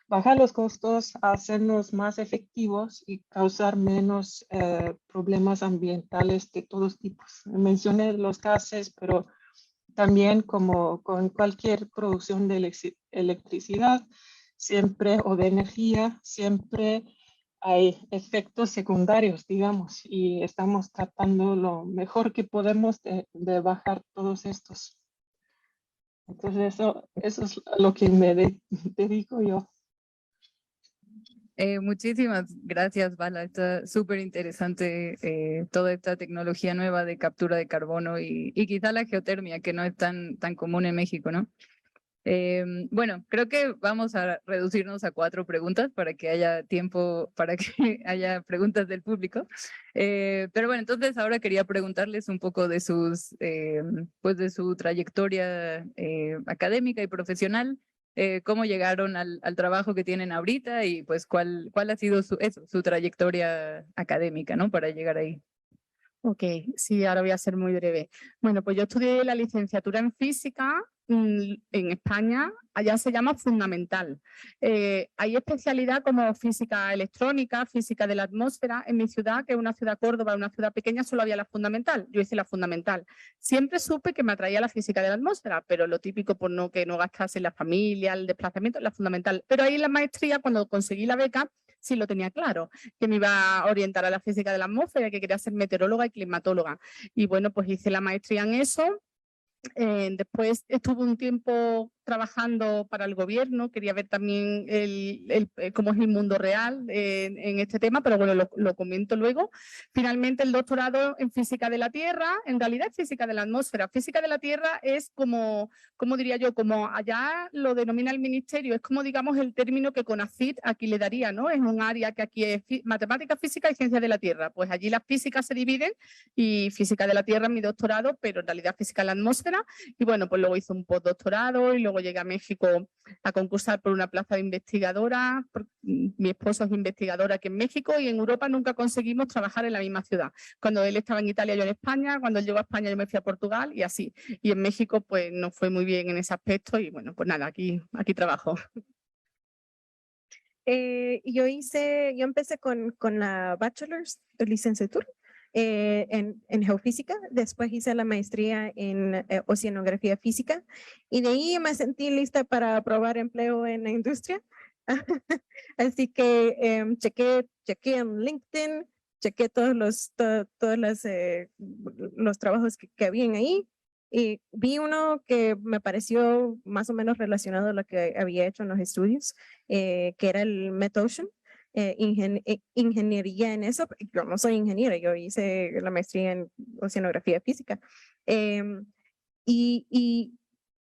bajar los costos, hacernos más efectivos y causar menos problemas ambientales de todos tipos. Mencioné los gases, pero también como con cualquier producción de electricidad, siempre o de energía, siempre hay efectos secundarios, digamos, y estamos tratando lo mejor que podemos de bajar todos estos. Entonces eso es lo que me dedico yo. Muchísimas gracias, Vala. Está súper interesante toda esta tecnología nueva de captura de carbono y quizá la geotermia, que no es tan común en México, ¿no? Bueno, creo que vamos a reducirnos a 4 preguntas para que haya tiempo, para que haya preguntas del público. Pero bueno, entonces ahora quería preguntarles un poco de pues de su trayectoria académica y profesional. Cómo llegaron al trabajo que tienen ahorita y pues cuál ha sido su trayectoria académica, ¿no? Para llegar ahí. Ok, sí, ahora voy a ser muy breve. Bueno, pues yo estudié la licenciatura en física en España, allá se llama fundamental. Hay especialidad como física electrónica, física de la atmósfera. En mi ciudad, que es una ciudad Córdoba, una ciudad pequeña, solo había la fundamental. Yo hice la fundamental. Siempre supe que me atraía la física de la atmósfera, pero lo típico por que no gastase la familia, el desplazamiento, la fundamental. Pero ahí en la maestría, cuando conseguí la beca, sí lo tenía claro, que me iba a orientar a la física de la atmósfera, que quería ser meteoróloga y climatóloga. Y bueno, pues hice la maestría en eso. Después estuve un tiempo trabajando para el gobierno, quería ver también cómo es el mundo real en este tema, pero bueno, lo comento luego. Finalmente el doctorado en física de la Tierra, en realidad es física de la atmósfera. Física de la Tierra es como diría yo, como allá lo denomina el ministerio, es como digamos el término que CONACYT aquí le daría, ¿no? Es un área que aquí es matemática, física y ciencia de la Tierra. Pues allí las físicas se dividen y física de la Tierra es mi doctorado, pero en realidad física de la atmósfera. Y bueno, pues luego hice un postdoctorado y luego llegué a México a concursar por una plaza de investigadora. Mi esposo es investigador aquí en México y en Europa nunca conseguimos trabajar en la misma ciudad. Cuando él estaba en Italia, yo en España. Cuando él llegó a España, yo me fui a Portugal y así. Y en México, pues no fue muy bien en ese aspecto y bueno, pues nada, aquí trabajo. Yo empecé con la bachelor's, licenciatura en geofísica, después hice la maestría en oceanografía física y de ahí me sentí lista para probar empleo en la industria. Así que chequé en LinkedIn, chequé los trabajos que habían ahí y vi uno que me pareció más o menos relacionado a lo que había hecho en los estudios, que era el MetOcean. Ingeniería en eso. Yo no soy ingeniera, yo hice la maestría en oceanografía física. Y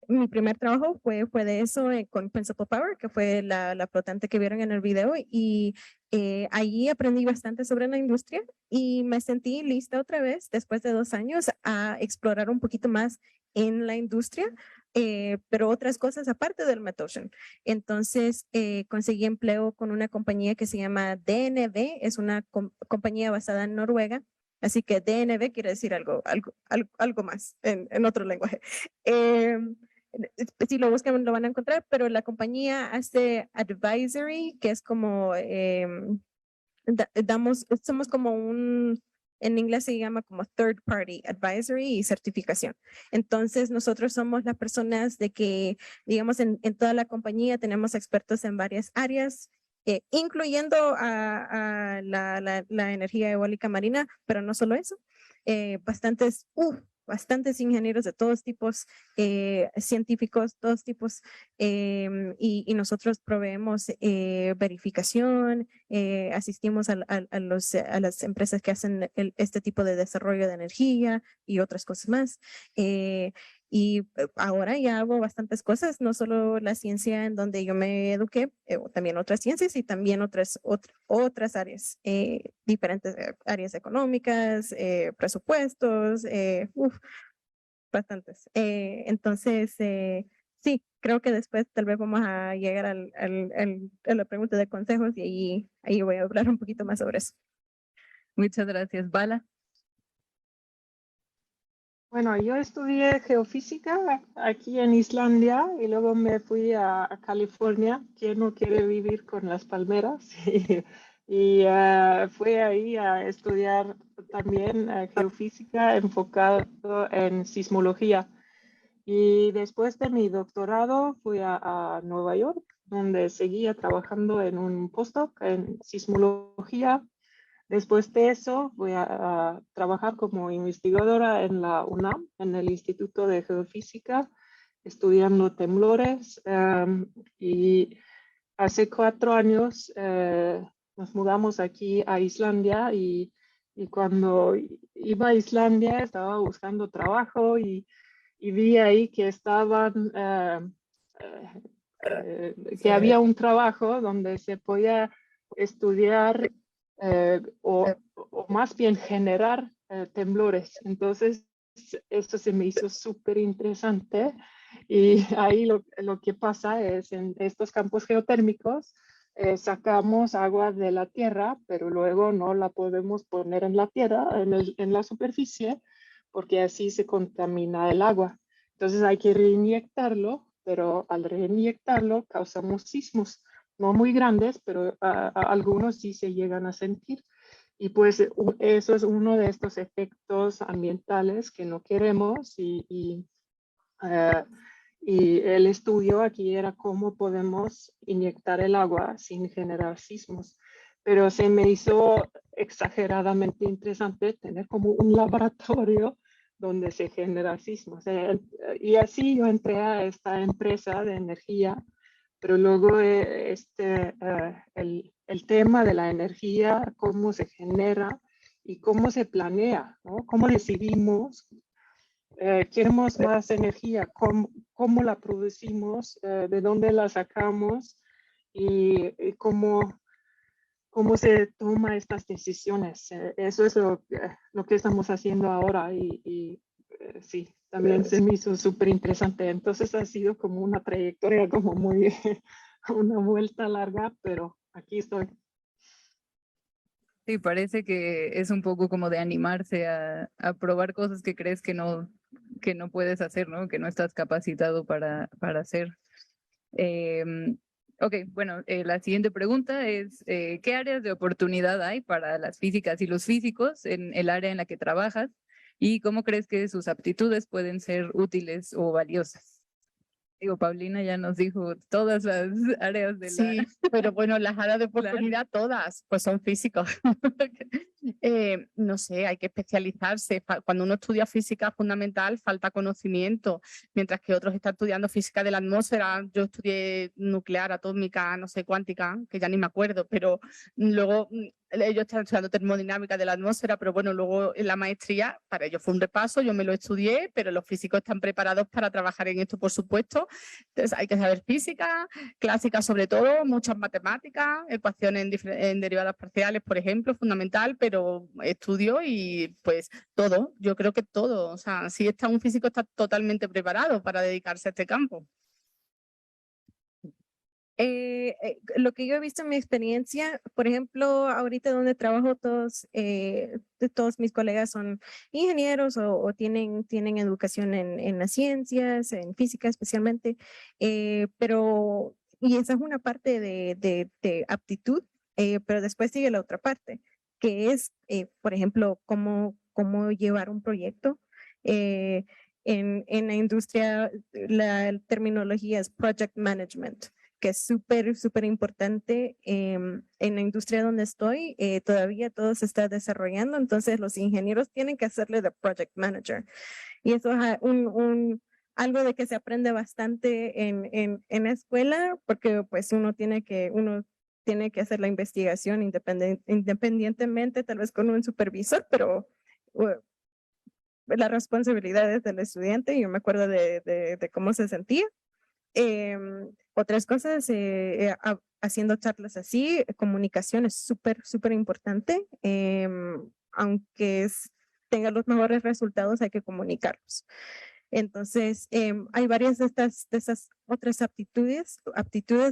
mi primer trabajo fue de eso con Principal Power, que fue la flotante que vieron en el video. Y allí aprendí bastante sobre la industria y me sentí lista otra vez, después de 2 años, a explorar un poquito más en la industria, pero otras cosas aparte del MetOcean. Entonces, conseguí empleo con una compañía que se llama DNV, es una compañía basada en Noruega. Así que DNV quiere decir algo más en otro lenguaje. Si lo buscan lo van a encontrar, pero la compañía hace advisory, que es como, somos como en inglés se llama como third party advisory y certificación. Entonces nosotros somos las personas de que, digamos, en toda la compañía tenemos expertos en varias áreas, incluyendo a la energía eólica marina, pero no solo eso, bastantes ingenieros de todos tipos, científicos, todos tipos, y nosotros proveemos verificación, asistimos a las empresas que hacen este tipo de desarrollo de energía y otras cosas más. Y ahora ya hago bastantes cosas, no solo la ciencia en donde yo me eduqué, también otras ciencias y también otras áreas, diferentes áreas económicas, presupuestos, bastantes. Entonces, sí, creo que después tal vez vamos a llegar a la pregunta de consejos y ahí voy a hablar un poquito más sobre eso. Muchas gracias, Bala. Bueno, yo estudié geofísica aquí en Islandia y luego me fui a California. ¿Quién no quiere vivir con las palmeras? Y fui ahí a estudiar también geofísica enfocado en sismología. Y después de mi doctorado fui a Nueva York, donde seguía trabajando en un postdoc en sismología. Después de eso, voy a trabajar como investigadora en la UNAM, en el Instituto de Geofísica, estudiando temblores. Y hace 4 años nos mudamos aquí a Islandia y cuando iba a Islandia estaba buscando trabajo y vi ahí que que había un trabajo donde se podía estudiar o más bien generar temblores. Entonces, esto se me hizo súper interesante y ahí lo que pasa es en estos campos geotérmicos sacamos agua de la tierra, pero luego no la podemos poner en la tierra, en la superficie, porque así se contamina el agua. Entonces hay que reinyectarlo, pero al reinyectarlo causamos sismos no muy grandes, pero algunos sí se llegan a sentir. Y pues eso es uno de estos efectos ambientales que no queremos y el estudio aquí era cómo podemos inyectar el agua sin generar sismos. Pero se me hizo exageradamente interesante tener como un laboratorio donde se genera sismos. Y así yo entré a esta empresa de energía, pero luego el tema de la energía, cómo se genera y cómo se planea, ¿no? Cómo decidimos, queremos más energía, cómo la producimos, de dónde la sacamos y cómo se toman estas decisiones. Eso es lo que estamos haciendo ahora y sí, también se me hizo súper interesante. Entonces ha sido como una trayectoria como muy, una vuelta larga, pero aquí estoy. Sí, parece que es un poco como de animarse a probar cosas que crees que no puedes hacer, ¿no? Que no estás capacitado para hacer. Ok, bueno, la siguiente pregunta es, ¿qué áreas de oportunidad hay para las físicas y los físicos en el área en la que trabajas? ¿Y cómo crees que sus aptitudes pueden ser útiles o valiosas? Digo, Paulina ya nos dijo todas las áreas de la... Sí, pero bueno, las áreas de oportunidad todas, pues son físicos. No sé, hay que especializarse. Cuando uno estudia física fundamental, falta conocimiento, mientras que otros están estudiando física de la atmósfera. Yo estudié nuclear, atómica, no sé, cuántica, que ya ni me acuerdo, pero luego ellos están estudiando termodinámica de la atmósfera, pero bueno, luego en la maestría, para ellos fue un repaso, yo me lo estudié, pero los físicos están preparados para trabajar en esto, por supuesto. Entonces hay que saber física, clásica sobre todo, muchas matemáticas, ecuaciones en derivadas parciales, por ejemplo, fundamental, pero estudio y pues todo, yo creo que todo. O sea, si está un físico está totalmente preparado para dedicarse a este campo. Lo que yo he visto en mi experiencia, por ejemplo, ahorita donde trabajo, todos mis colegas son ingenieros o tienen educación en las ciencias, en física especialmente, y esa es una parte de aptitud, pero después sigue la otra parte, que es, por ejemplo, cómo llevar un proyecto. En la industria, la terminología es project management, que es súper importante en la industria donde estoy. Todavía todo se está desarrollando, entonces los ingenieros tienen que hacerle de project manager. Y eso es algo de que se aprende bastante en la escuela, porque pues uno tiene que hacer la investigación independientemente, tal vez con un supervisor, pero la responsabilidad es del estudiante. Yo me acuerdo de cómo se sentía. Otras cosas, haciendo charlas así, comunicación es súper importante. Aunque tenga los mejores resultados, hay que comunicarlos. Entonces, hay varias de esas otras aptitudes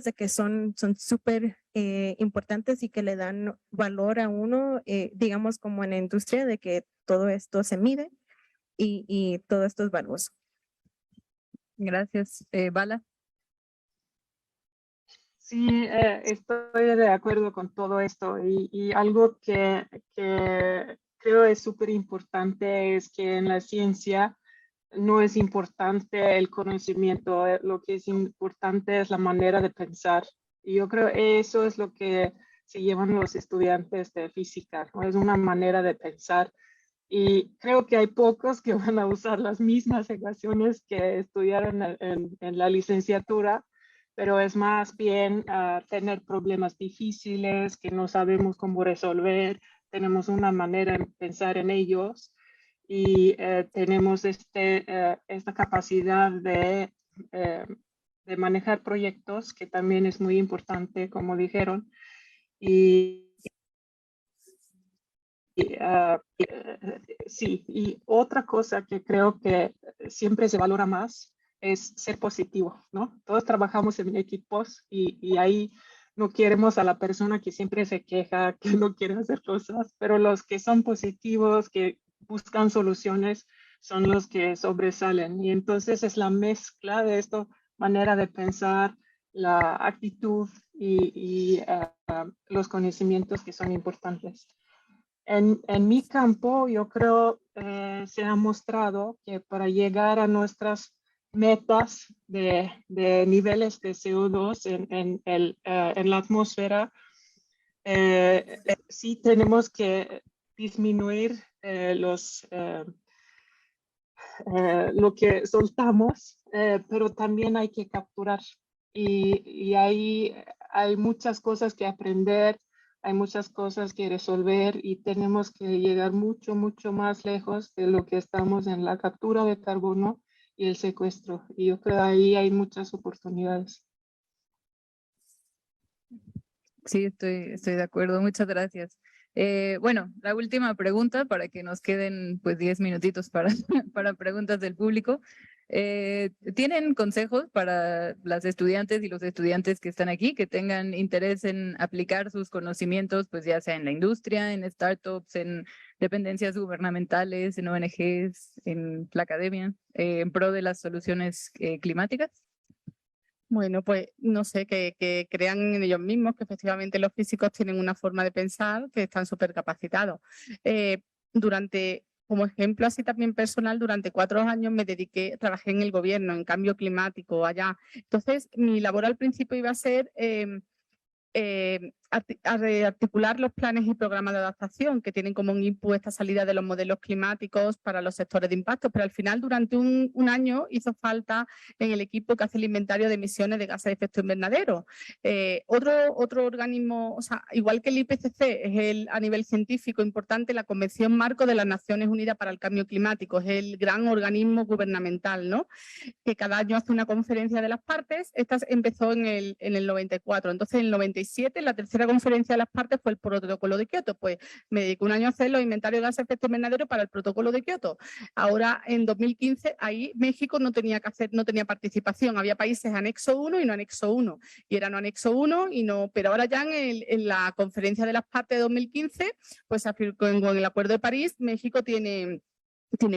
de que son súper importantes y que le dan valor a uno, digamos como en la industria, de que todo esto se mide y todo esto es valioso. Gracias. Bala. Sí, estoy de acuerdo con todo esto y algo que creo es súper importante es que en la ciencia no es importante el conocimiento, lo que es importante es la manera de pensar. Y yo creo eso es lo que se llevan los estudiantes de física, ¿no? Es una manera de pensar. Y creo que hay pocos que van a usar las mismas ecuaciones que estudiaron en la licenciatura, pero es más bien tener problemas difíciles que no sabemos cómo resolver, tenemos una manera de pensar en ellos y tenemos esta capacidad de manejar proyectos, que también es muy importante, como dijeron. Sí, y otra cosa que creo que siempre se valora más es ser positivo, ¿no? Todos trabajamos en equipos y ahí no queremos a la persona que siempre se queja, que no quiere hacer cosas, pero los que son positivos, que buscan soluciones, son los que sobresalen. Y entonces es la mezcla de esta manera de pensar, la actitud y los conocimientos que son importantes. En mi campo, yo creo se ha mostrado que para llegar a nuestras metas de niveles de CO2 en la atmósfera, sí tenemos que disminuir lo que soltamos, pero también hay que capturar. Y ahí hay muchas cosas que aprender, hay muchas cosas que resolver y tenemos que llegar mucho más lejos de lo que estamos en la captura de carbono y el secuestro. Y yo creo que ahí hay muchas oportunidades. Sí, estoy de acuerdo. Muchas gracias. Bueno, la última pregunta para que nos queden pues 10 minutitos para, para preguntas del público. ¿Tienen consejos para las estudiantes y los estudiantes que están aquí, que tengan interés en aplicar sus conocimientos, pues ya sea en la industria, en startups, en dependencias gubernamentales, en ONGs, en la academia, en pro de las soluciones climáticas? Bueno, pues no sé, que crean en ellos mismos, que efectivamente los físicos tienen una forma de pensar que están súper capacitados. Como ejemplo así también personal, durante 4 años trabajé en el gobierno, en cambio climático allá. Entonces, mi labor al principio iba a ser articular los planes y programas de adaptación que tienen como un input esta salida de los modelos climáticos para los sectores de impacto, pero al final durante un año hizo falta en el equipo que hace el inventario de emisiones de gases de efecto invernadero. Otro organismo, o sea, igual que el IPCC es a nivel científico importante, la Convención Marco de las Naciones Unidas para el Cambio Climático es el gran organismo gubernamental, ¿no? Que cada año hace una conferencia de las partes. Esta empezó en el 94, entonces en el 97 la tercera conferencia de las partes fue el protocolo de Kioto. Pues me dediqué un año a hacer los inventarios de gases de efecto invernadero para el protocolo de Kioto. Ahora en 2015 ahí México no tenía participación, había países anexo 1 y no anexo 1 y era no anexo 1 y no, pero ahora ya en la conferencia de las partes de 2015 pues con el Acuerdo de París México tiene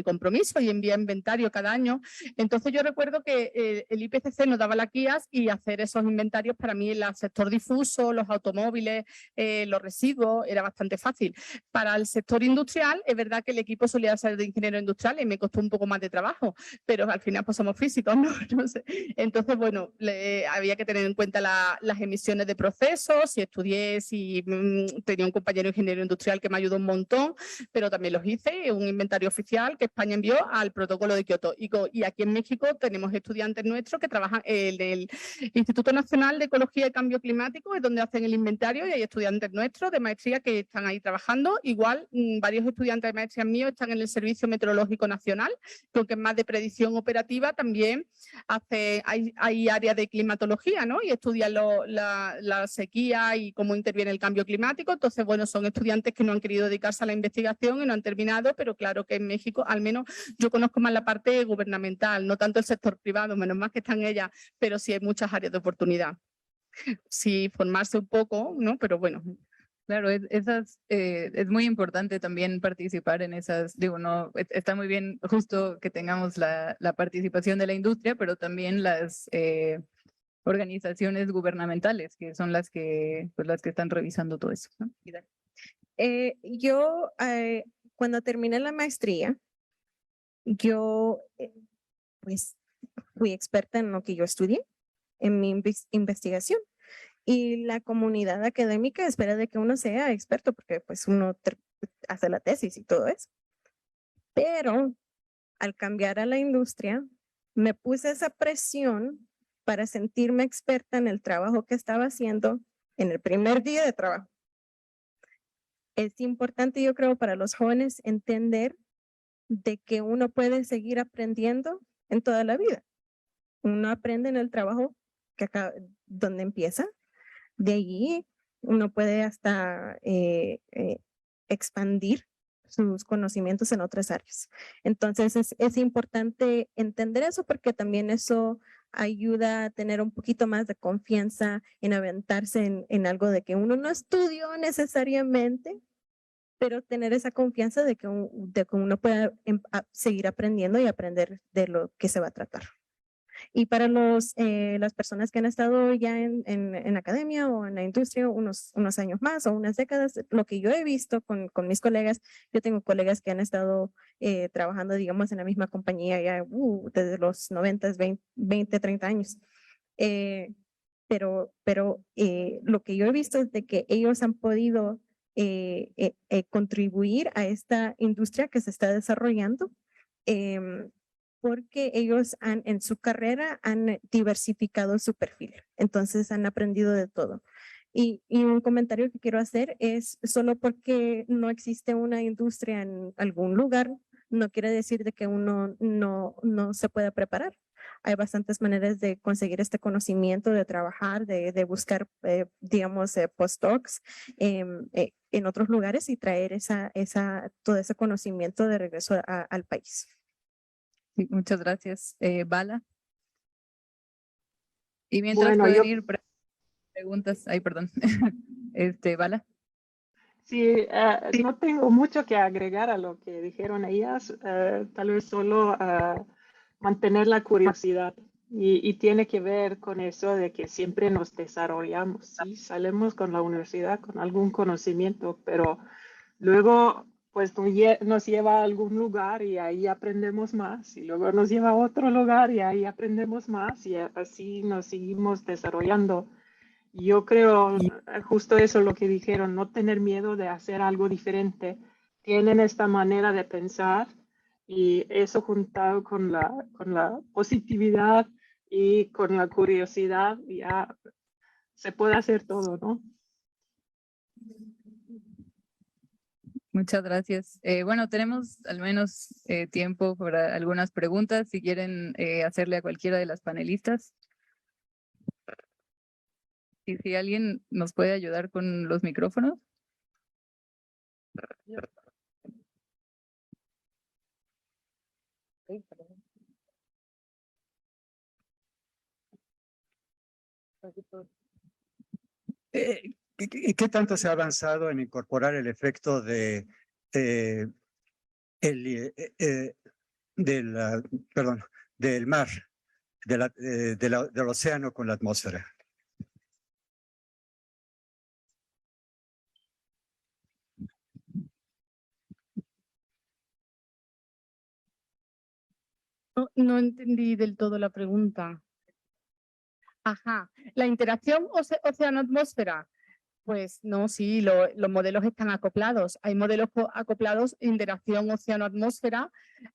compromiso y envía inventario cada año. Entonces yo recuerdo que el IPCC nos daba las guías y hacer esos inventarios para mí en el sector difuso, los automóviles, los residuos, era bastante fácil. Para el sector industrial es verdad que el equipo solía ser de ingeniero industrial y me costó un poco más de trabajo, pero al final pues somos físicos, ¿no? No sé. Entonces, bueno, había que tener en cuenta las emisiones de procesos, si tenía un compañero ingeniero industrial que me ayudó un montón, pero también los hice, un inventario oficial que España envió al protocolo de Kioto. Y aquí en México tenemos estudiantes nuestros que trabajan en el Instituto Nacional de Ecología y Cambio Climático, es donde hacen el inventario, y hay estudiantes nuestros de maestría que están ahí trabajando. Igual, varios estudiantes de maestría míos están en el Servicio Meteorológico Nacional, que aunque es más de predicción operativa, también hay áreas de climatología, ¿no? Y estudian la sequía y cómo interviene el cambio climático. Entonces, bueno, son estudiantes que no han querido dedicarse a la investigación y no han terminado, pero claro que en México, al menos yo conozco más la parte gubernamental, no tanto el sector privado, menos mal que están ellas, pero sí hay muchas áreas de oportunidad. Sí, formarse un poco, ¿no? Pero bueno. Claro, es muy importante también participar en esas, digo, no, está muy bien justo que tengamos la participación de la industria, pero también las organizaciones gubernamentales, que son las que están revisando todo eso, ¿no? Yo, cuando terminé la maestría, yo pues fui experta en lo que yo estudié, en mi investigación. Y la comunidad académica espera de que uno sea experto porque pues uno hace la tesis y todo eso. Pero al cambiar a la industria, me puse esa presión para sentirme experta en el trabajo que estaba haciendo en el primer día de trabajo. Es importante, yo creo, para los jóvenes entender de que uno puede seguir aprendiendo en toda la vida. Uno aprende en el trabajo donde empieza. De allí uno puede hasta expandir sus conocimientos en otras áreas. Entonces es importante entender eso porque también eso ayuda a tener un poquito más de confianza en aventarse en algo de que uno no estudió necesariamente, pero tener esa confianza de que uno pueda seguir aprendiendo y aprender de lo que se va a tratar. Y para las personas que han estado ya en academia o en la industria unos años más o unas décadas, lo que yo he visto con mis colegas, yo tengo colegas que han estado trabajando, digamos, en la misma compañía ya desde los 90, 20, 30 años. Pero lo que yo he visto es de que ellos han podido contribuir a esta industria que se está desarrollando. Porque ellos en su carrera han diversificado su perfil, entonces han aprendido de todo. Y un comentario que quiero hacer es, solo porque no existe una industria en algún lugar, no quiere decir de que uno no se pueda preparar. Hay bastantes maneras de conseguir este conocimiento, de trabajar, de buscar, digamos, postdocs en otros lugares y traer todo ese conocimiento de regreso al país. Sí, muchas gracias. Bala. Y mientras Bueno, pueden ir preguntas, ay, perdón, Bala. Sí, no tengo mucho que agregar a lo que dijeron ellas, tal vez solo mantener la curiosidad. Y tiene que ver con eso de que siempre nos desarrollamos, ¿sí? Salimos con la universidad con algún conocimiento, pero luego pues nos lleva a algún lugar y ahí aprendemos más, y luego nos lleva a otro lugar y ahí aprendemos más, y así nos seguimos desarrollando. Yo creo justo eso lo que dijeron, no tener miedo de hacer algo diferente. Tienen esta manera de pensar y eso juntado con la positividad y con la curiosidad, ya se puede hacer todo, ¿no? Muchas gracias. Bueno, tenemos al menos tiempo para algunas preguntas, si quieren hacerle a cualquiera de las panelistas. Y si alguien nos puede ayudar con los micrófonos. ¿Qué tanto se ha avanzado en incorporar el efecto de del mar, del océano con la atmósfera? No entendí del todo la pregunta. Ajá, la interacción océano-atmósfera. Pues no, sí, los modelos están acoplados. Hay modelos acoplados, interacción océano-atmósfera.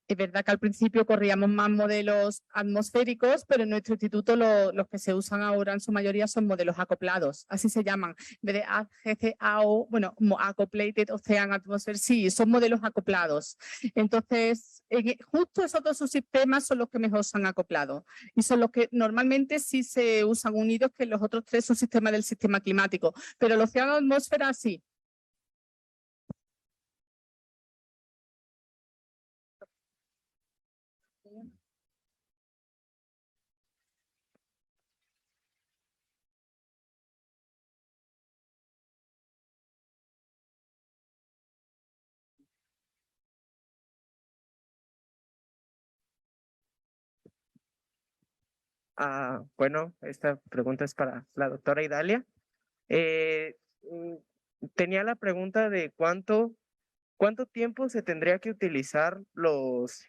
Es verdad que al principio corríamos más modelos atmosféricos, pero en nuestro instituto los que se usan ahora en su mayoría son modelos acoplados, así se llaman. En vez de AGCAO, bueno, Accopulated Ocean Atmosphere, sí, son modelos acoplados. Entonces, justo esos dos subsistemas son los que mejor se han acoplado y son los que normalmente sí se usan unidos que los otros tres subsistemas del sistema climático. Pero el océano atmósfera sí. Bueno, esta pregunta es para la doctora Idalia. Tenía la pregunta de cuánto tiempo se tendría que utilizar los,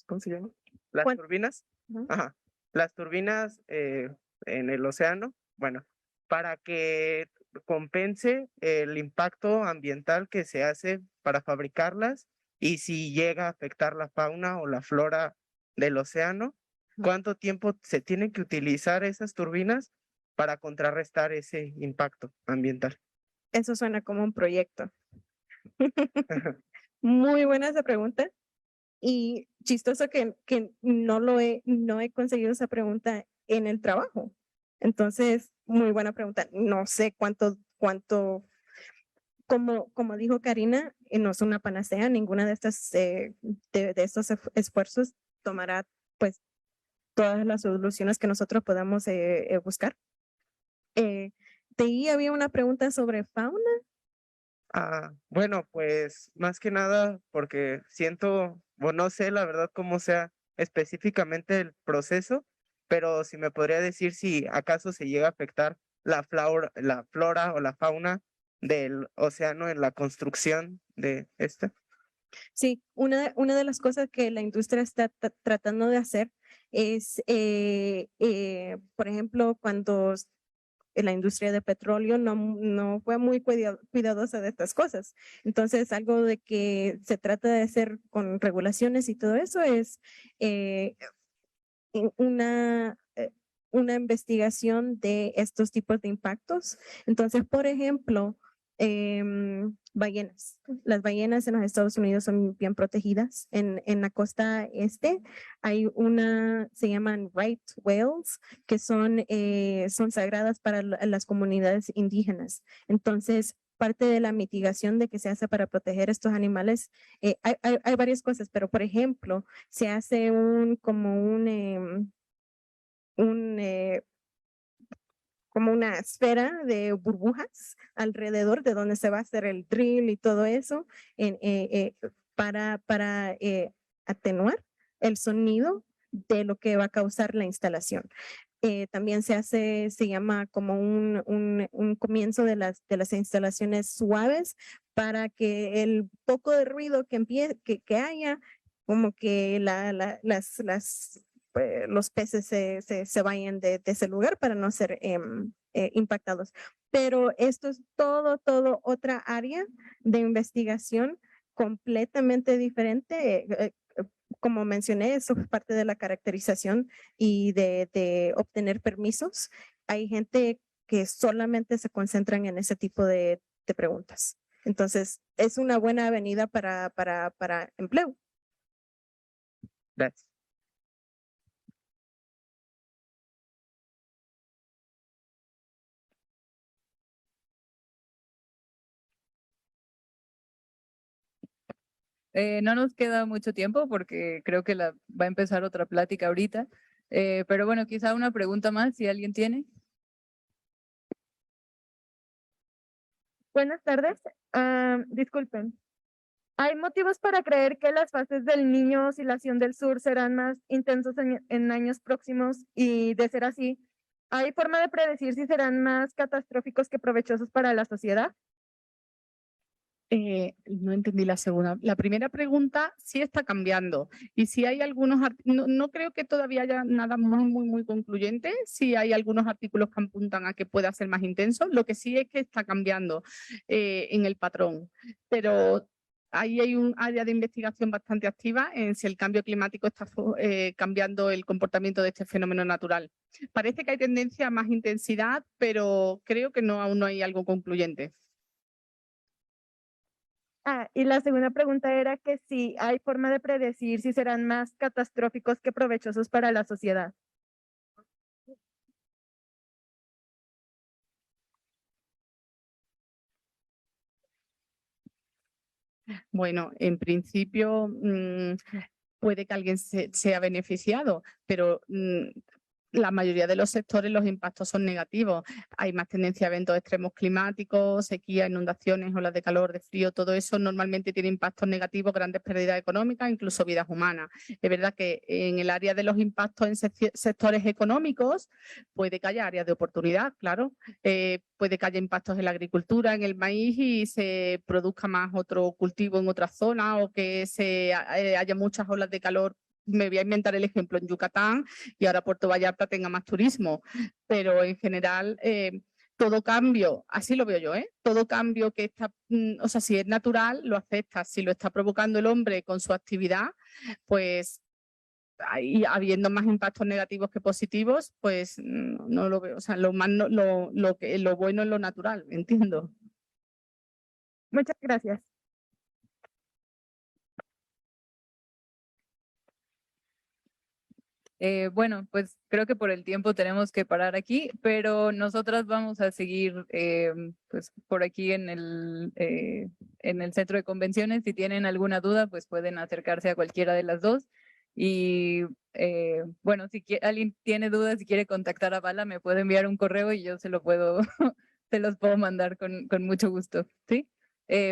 ¿cómo se llama? Las turbinas. Ajá, las turbinas en el océano, bueno, para que compense el impacto ambiental que se hace para fabricarlas y si llega a afectar la fauna o la flora del océano, ¿cuánto tiempo se tienen que utilizar esas turbinas para contrarrestar ese impacto ambiental? Eso suena como un proyecto. Muy buena esa pregunta. Y chistoso que no he conseguido esa pregunta en el trabajo. Entonces, muy buena pregunta. No sé cuánto, como dijo Karina, no es una panacea. Ninguna de estas, de estos esfuerzos tomará pues todas las soluciones que nosotros podamos buscar. De ahí había una pregunta sobre fauna. Bueno, pues más que nada porque siento, o no sé la verdad cómo sea específicamente el proceso, pero si me podría decir si acaso se llega a afectar la flora o la fauna del océano en la construcción de esta. Sí, una de las cosas que la industria está tratando de hacer es, por ejemplo, cuando la industria de petróleo no fue muy cuidadosa de estas cosas. Entonces, algo de que se trata de hacer con regulaciones y todo eso es una investigación de estos tipos de impactos. Entonces, por ejemplo, ballenas. Las ballenas en los Estados Unidos son bien protegidas. En la costa este hay se llaman right whales, que son sagradas para las comunidades indígenas. Entonces, parte de la mitigación de que se hace para proteger estos animales, hay varias cosas, pero por ejemplo, se hace como una esfera de burbujas alrededor de donde se va a hacer el drill y todo eso para atenuar el sonido de lo que va a causar la instalación. También se llama como un comienzo de las instalaciones suaves para que el poco de ruido que haya, como que los peces se vayan de ese lugar para no ser impactados. Pero esto es todo otra área de investigación completamente diferente. Como mencioné, eso es parte de la caracterización y de obtener permisos. Hay gente que solamente se concentran en ese tipo de preguntas. Entonces, es una buena avenida para empleo. Gracias. No nos queda mucho tiempo porque creo que va a empezar otra plática ahorita. Pero bueno, quizá una pregunta más si alguien tiene. Buenas tardes. Disculpen. ¿Hay motivos para creer que las fases del Niño Oscilación del Sur serán más intensos en años próximos? Y de ser así, ¿hay forma de predecir si serán más catastróficos que provechosos para la sociedad? No entendí la segunda. La primera pregunta sí está cambiando y si hay algunos, no creo que todavía haya nada muy concluyente, si hay algunos artículos que apuntan a que pueda ser más intenso, lo que sí es que está cambiando en el patrón, pero ahí hay un área de investigación bastante activa en si el cambio climático está cambiando el comportamiento de este fenómeno natural. Parece que hay tendencia a más intensidad, pero creo que aún no hay algo concluyente. Y la segunda pregunta era que si hay forma de predecir si serán más catastróficos que provechosos para la sociedad. Bueno, en principio puede que alguien sea beneficiado, pero la mayoría de los sectores los impactos son negativos. Hay más tendencia a eventos extremos climáticos, sequía, inundaciones, olas de calor, de frío, todo eso normalmente tiene impactos negativos, grandes pérdidas económicas, incluso vidas humanas. Es verdad que en el área de los impactos en sectores económicos puede que haya áreas de oportunidad, claro. Puede que haya impactos en la agricultura, en el maíz y se produzca más otro cultivo en otra zona o que haya muchas olas de calor. Me voy a inventar el ejemplo en Yucatán y ahora Puerto Vallarta tenga más turismo, pero en general todo cambio, así lo veo yo, todo cambio que está, o sea, si es natural lo acepta, si lo está provocando el hombre con su actividad, pues ahí habiendo más impactos negativos que positivos, pues no lo veo, o sea, lo bueno es lo natural, entiendo. Muchas gracias. Bueno, pues creo que por el tiempo tenemos que parar aquí, pero nosotras vamos a seguir pues por aquí en el centro de convenciones. Si tienen alguna duda, pues pueden acercarse a cualquiera de las dos. Y bueno, si alguien tiene dudas, si quiere contactar a Bala, me puede enviar un correo y yo se los puedo mandar con mucho gusto. ¿Sí?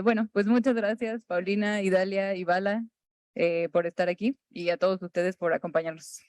Bueno, pues muchas gracias, Paulina, Idalia y Bala, por estar aquí y a todos ustedes por acompañarnos.